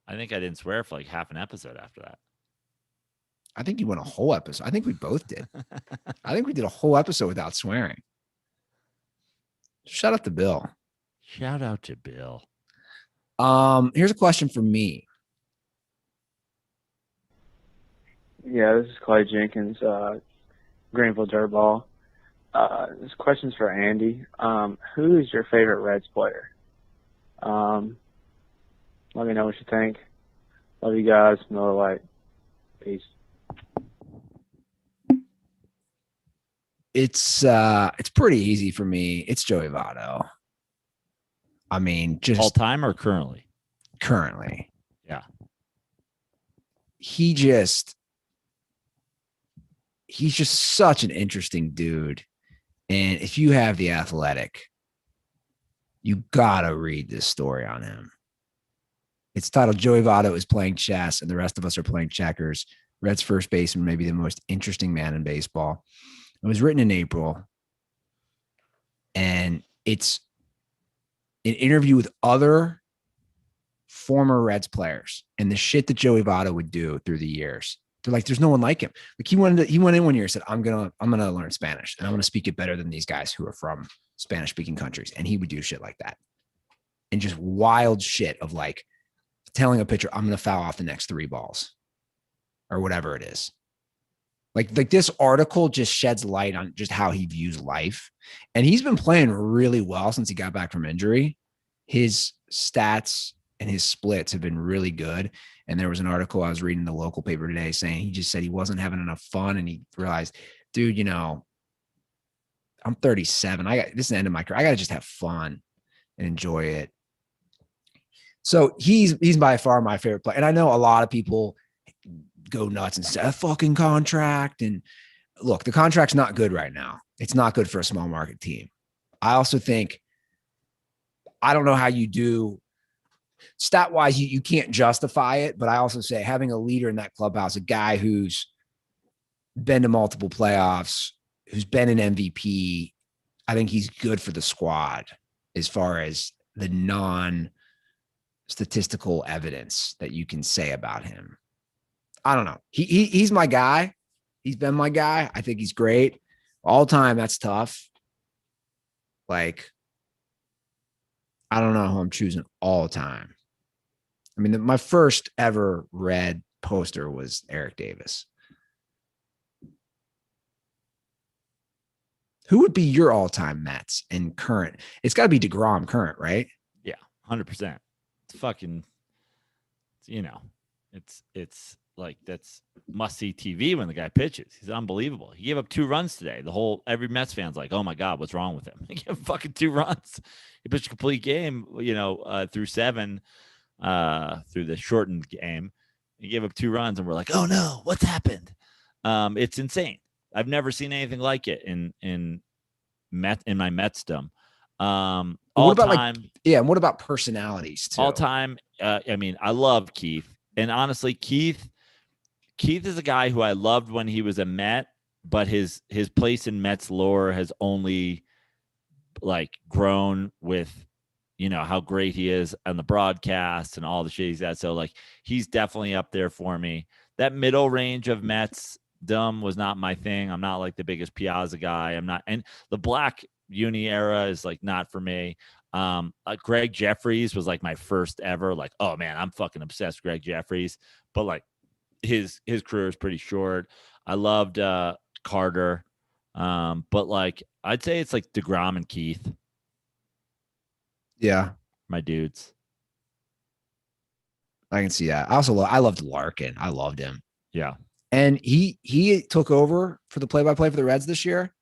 I think I didn't swear for like half an episode after that. I think you went a whole episode. I think we both did. I think we did a whole episode without swearing. Shout out to Bill. Shout out to Bill. Here's a question for me. Yeah, this is Clay Jenkins, Greenville DirtBall. This question's for Andy. Who is your favorite Reds player? Let me know what you think. Love you guys. Miller Lite. Peace. It's pretty easy for me. It's Joey Votto. I mean, just all time or currently? Currently. Yeah. He's just such an interesting dude. And if you have The Athletic, you gotta read this story on him. It's titled Joey Votto is playing chess and the rest of us are playing checkers. Reds first baseman, maybe the most interesting man in baseball. It was written in April. And it's an interview with other former Reds players and the shit that Joey Votto would do through the years. They're like, there's no one like him. Like he went in one year and said, I'm gonna learn Spanish and I'm gonna speak it better than these guys who are from Spanish speaking countries. And he would do shit like that. And just wild shit of like telling a pitcher, I'm gonna foul off the next 3 balls or whatever it is. Like this article just sheds light on just how he views life. And he's been playing really well since he got back from injury. His stats and his splits have been really good. And there was an article I was reading in the local paper today saying he just said he wasn't having enough fun. And he realized, dude, I'm 37. This is the end of my career. I got to just have fun and enjoy it. So he's by far my favorite player. And I know a lot of people go nuts and say a fucking contract. And look, the contract's not good right now. It's not good for a small market team. I also think, I don't know how you do stat wise, you can't justify it, but I also say having a leader in that clubhouse, a guy who's been to multiple playoffs, who's been an MVP, I think he's good for the squad as far as the non-statistical evidence that you can say about him. I don't know. He's my guy. He's been my guy. I think he's great. All time, that's tough. Like, I don't know who I'm choosing all time. I mean, my first ever Red poster was Eric Davis. Who would be your all-time Mets and current? It's got to be DeGrom current, right? Yeah, 100%. It's fucking, it's like that's must-see TV when the guy pitches. He's unbelievable. He gave up 2 runs today. Every Mets fan's like, oh my God, what's wrong with him? He gave up fucking 2 runs. He pitched a complete game, through 7, through the shortened game. He gave up 2 runs and we're like, oh no, what's happened? It's insane. I've never seen anything like it in my Metsdom. All time. And what about personalities too? All time. I love Keith. And honestly, Keith is a guy who I loved when he was a Met, but his place in Mets lore has only grown with, how great he is on the broadcast and all the shit he's at. So he's definitely up there for me. That middle range of Mets was not my thing. I'm not the biggest Piazza guy. I'm not, and the black uni era is not for me. Greg Jeffries was my first ever, oh man, I'm fucking obsessed with Greg Jeffries, but his career is pretty short. I loved Carter. But I'd say it's DeGrom and Keith. Yeah. My dudes. I can see that. I loved Larkin. I loved him. Yeah. And he took over for the play-by-play for the Reds this year.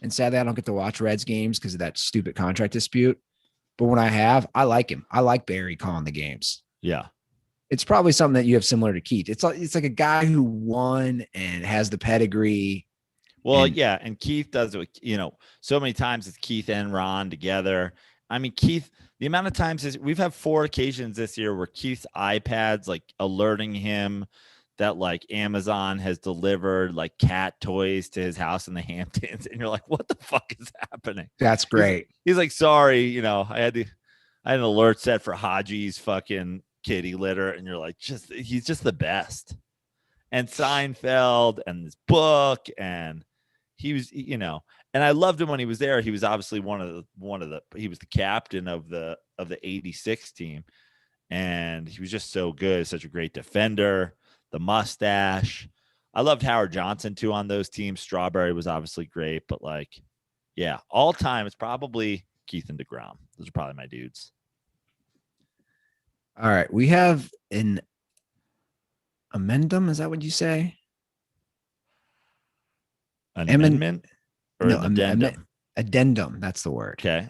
And sadly, I don't get to watch Reds games because of that stupid contract dispute. But when I have, I like him. I like Barry calling the games. Yeah. It's probably something that you have similar to Keith. It's like a guy who won and has the pedigree. Well, and Keith does it, so many times it's Keith and Ron together. I mean, Keith, the amount of times we've had 4 occasions this year where Keith's iPad's alerting him that Amazon has delivered cat toys to his house in the Hamptons. And you're like, what the fuck is happening? That's great. He's like, sorry, I had an alert set for Haji's fucking kitty litter. And you're like, he's just the best. and Seinfeld and this book, and he was, you know, and I loved him when he was there. He was obviously he was the captain of the 86 team, and he was just so good, such a great defender, the mustache. I loved Howard Johnson too on those teams. Strawberry was obviously great, but like, yeah, all time it's probably Keith and DeGrom. Those are probably my dudes. All right, we have an amendum. Is that what you say? An amendment or no, an addendum? Addendum. That's the word. Okay.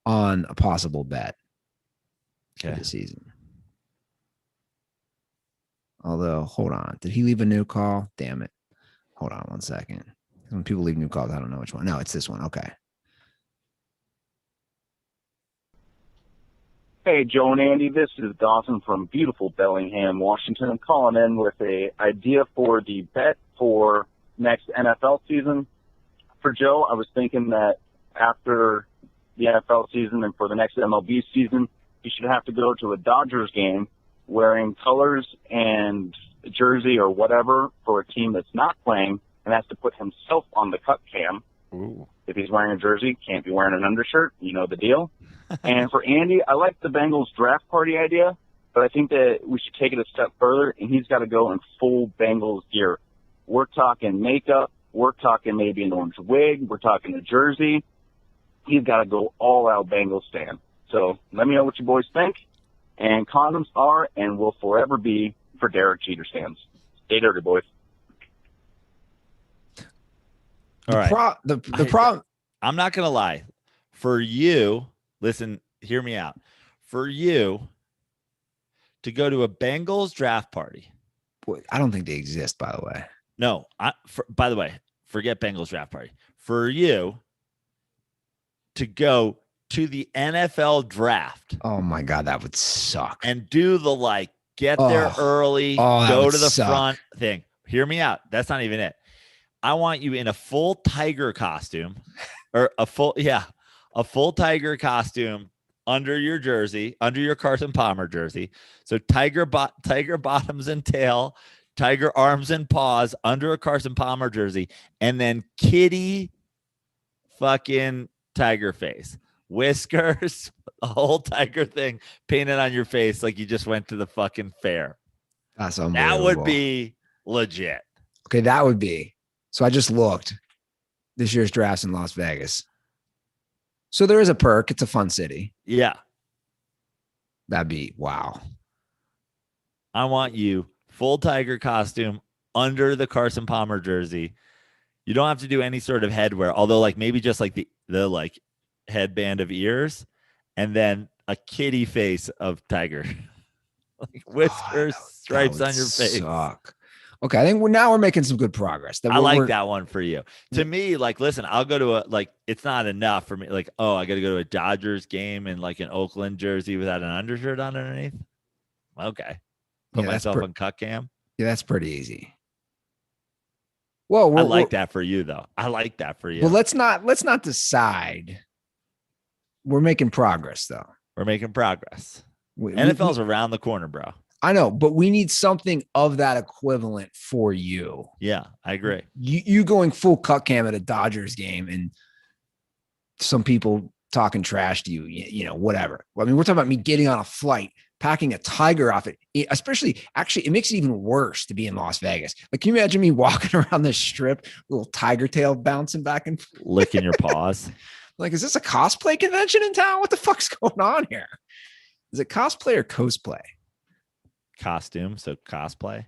On a possible bet for Okay. the season. Although, hold on. Did he leave a new call? Damn it. Hold on one second. When people leave new calls, I don't know which one. No, it's this one. Okay. Hey, Joe and Andy, this is Dawson from beautiful Bellingham, Washington. I'm calling in with a idea for the bet for next NFL season. For Joe, I was thinking that after the NFL season and for the next MLB season, you should have to go to a Dodgers game wearing colors and a jersey or whatever for a team that's not playing and has to put himself on the cut cam. Ooh. If he's wearing a jersey, can't be wearing an undershirt. You know the deal. And for Andy, I like the Bengals draft party idea, but I think that we should take it a step further, and he's got to go in full Bengals gear. We're talking makeup. We're talking maybe an orange wig. We're talking a jersey. He's got to go all-out Bengals stand. So let me know what you boys think. And condoms are and will forever be for Derek Jeter stands. Stay dirty, boys. All right. The problem. I'm not going to lie. For you, listen, hear me out. For you to go to a Bengals draft party. I don't think they exist, by the way. No, by the way, forget Bengals draft party. For you to go to the NFL draft. Oh my God, that would suck. And do the get there early, go to the front thing. Hear me out. That's not even it. I want you in a full tiger costume or a full tiger costume under your jersey, under your Carson Palmer jersey. So tiger bottoms and tail, tiger arms and paws under a Carson Palmer jersey, and then kitty fucking tiger face, whiskers, a whole tiger thing painted on your face like you just went to the fucking fair. That's unbelievable. That would be legit. Okay, that would be. So I just looked. This year's draft's in Las Vegas. So there is a perk. It's a fun city. Yeah. That'd be wow. I want you full tiger costume under the Carson Palmer jersey. You don't have to do any sort of headwear, although maybe just the headband of ears, and then a kitty face of tiger. Whiskers, stripes on your face. Suck. Okay, I think we're making some good progress. I like that one for you. To me, listen, I'll go to it's not enough for me. I got to go to a Dodgers game in an Oakland jersey without an undershirt on underneath. Okay. Put myself on cut cam. Yeah, that's pretty easy. Well, I like that for you, though. I like that for you. Well, let's not decide. We're making progress, though. We're making progress. NFL's around the corner, bro. I know, but we need something of that equivalent for you. Yeah, I agree. You going full cut cam at a Dodgers game and some people talking trash to you, whatever. I mean, we're talking about me getting on a flight, packing a tiger outfit, especially, actually, it makes it even worse to be in Las Vegas. Can you imagine me walking around the strip, little tiger tail bouncing back and licking your paws? Is this a cosplay convention in town? What the fuck's going on here? Is it cosplay or cosplay? Costume, so cosplay.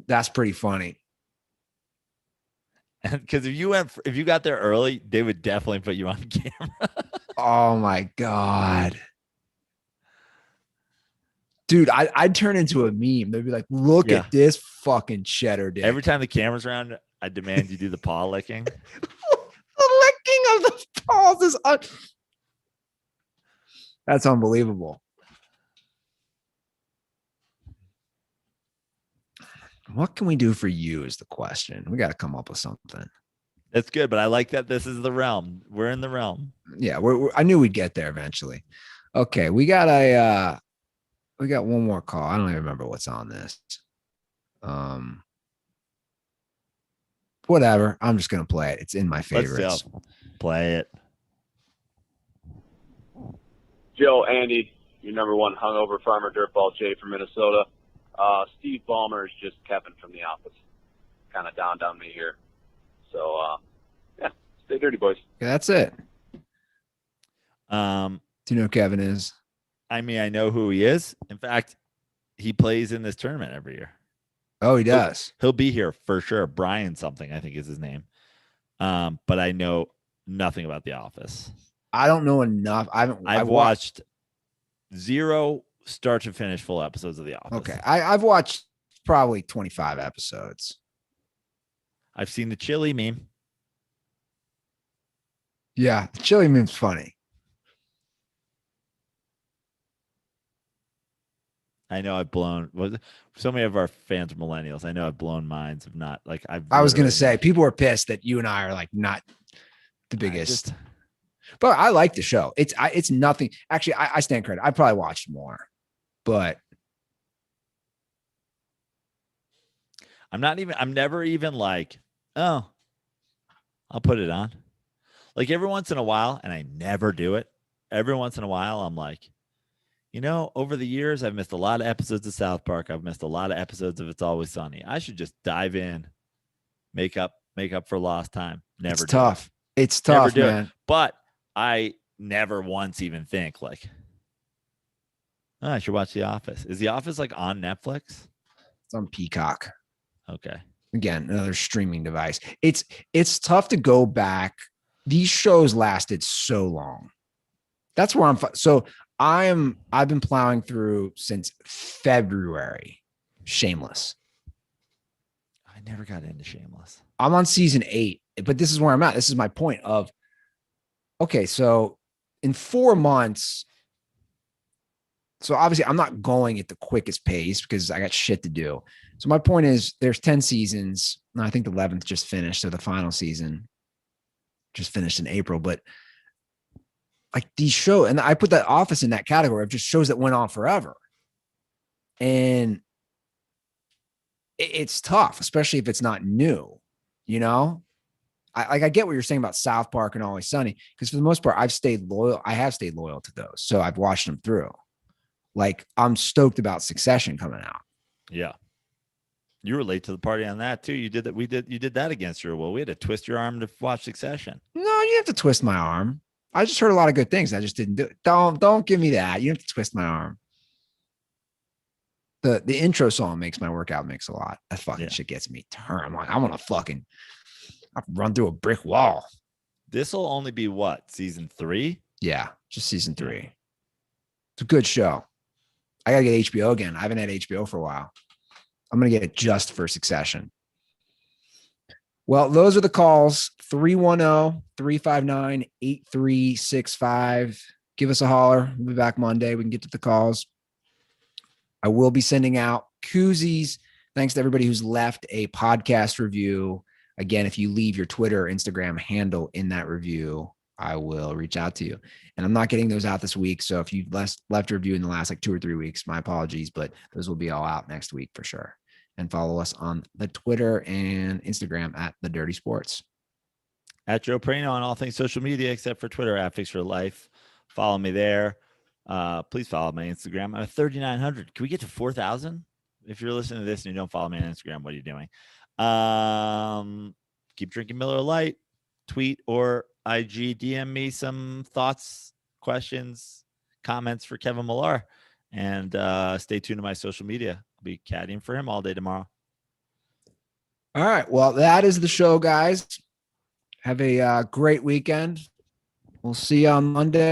That's pretty funny. And because if you got there early, they would definitely put you on camera. Oh my God. Dude, I'd turn into a meme. They'd be like, look at this fucking cheddar dick. Every time the camera's around, I demand you do the paw licking. The licking of the paws is that's unbelievable. What can we do for you is the question. We got to come up with something. That's good, but I like that this is the realm. We're in the realm. Yeah, I knew we'd get there eventually. Okay, we got a We got one more call. I don't even remember what's on this. Whatever. I'm just gonna play it. It's in my favorites. Let's go. Play it. Joe, Andy, your number one hungover farmer, Dirtball Jay from Minnesota. Steve Ballmer is just Kevin from The Office. Kind of dawned on me here. So, yeah, stay dirty, boys. Yeah, that's it. Do you know who Kevin is? I mean, I know who he is. In fact, he plays in this tournament every year. Oh, he does. He'll be here for sure. Brian something, I think is his name. But I know nothing about The Office. I don't know enough. I've watched 0 start to finish full episodes of The Office. Okay. I've watched probably 25 episodes. I've seen the chili meme. Yeah, the chili meme's funny. I know I've blown so many of our fans are millennials. I know I've blown minds of not like I was gonna say people are pissed that you and I are like not the biggest. But I like the show. It's nothing. Actually, I stand credit. I probably watched more, but I'm never even like, oh, I'll put it on. Like every once in a while, and I never do it. Every once in a while, I'm like, you know, over the years, I've missed a lot of episodes of South Park. I've missed a lot of episodes of It's Always Sunny. I should just dive in, make up for lost time. Never. It's tough. It's tough, man. But I never once even think like, oh, I should watch The Office. Is The Office like on Netflix? It's on Peacock. Okay. Again, another streaming device. It's tough to go back. These shows lasted so long. That's where I've been plowing through since February. Shameless. I never got into Shameless. I'm on season 8, but this is where I'm at. This is my point of, okay, so in 4 months, so obviously I'm not going at the quickest pace because I got shit to do. So my point is there's 10 seasons. And I think the 11th just finished. So the final season just finished in April, but like these shows, and I put that Office in that category of just shows that went on forever. And it's tough, especially if it's not new, you know? I get what you're saying about South Park and Always Sunny, because for the most part, I've stayed loyal. I have stayed loyal to those. So I've watched them through. Like I'm stoked about Succession coming out. Yeah. You were late to the party on that too. You did that. You did that against your will. We had to twist your arm to watch Succession. No, you have to twist my arm. I just heard a lot of good things. I just didn't do it. Don't give me that. You have to twist my arm. The intro song makes my workout mix a lot. That fucking shit gets me turned. I'm like, I want to run through a brick wall. This will only be what, season 3? Yeah, just season 3. It's a good show. I gotta get HBO again. I haven't had HBO for a while. I'm gonna get it just for Succession. Well, those are the calls. 310-359-8365. Give us a holler. We'll be back Monday. We can get to the calls. I will be sending out koozies. Thanks to everybody who's left a podcast review. Again, if you leave your Twitter or Instagram handle in that review, I will reach out to you. And I'm not getting those out this week. So if you left a review in the last 2 or 3 weeks, my apologies, but those will be all out next week for sure. And follow us on the Twitter and Instagram at The Dirty Sports. At Joe Praino on all things social media, except for Twitter at Fix Your Life. Follow me there. Please follow my Instagram. I'm at 3,900. Can we get to 4,000? If you're listening to this and you don't follow me on Instagram, what are you doing? Keep drinking Miller Lite. Tweet or IG DM me some thoughts, questions, comments for Kevin Millar. And stay tuned to my social media. I'll be caddying for him all day tomorrow. All right. Well, that is the show, guys. Have a great weekend. We'll see you on Monday.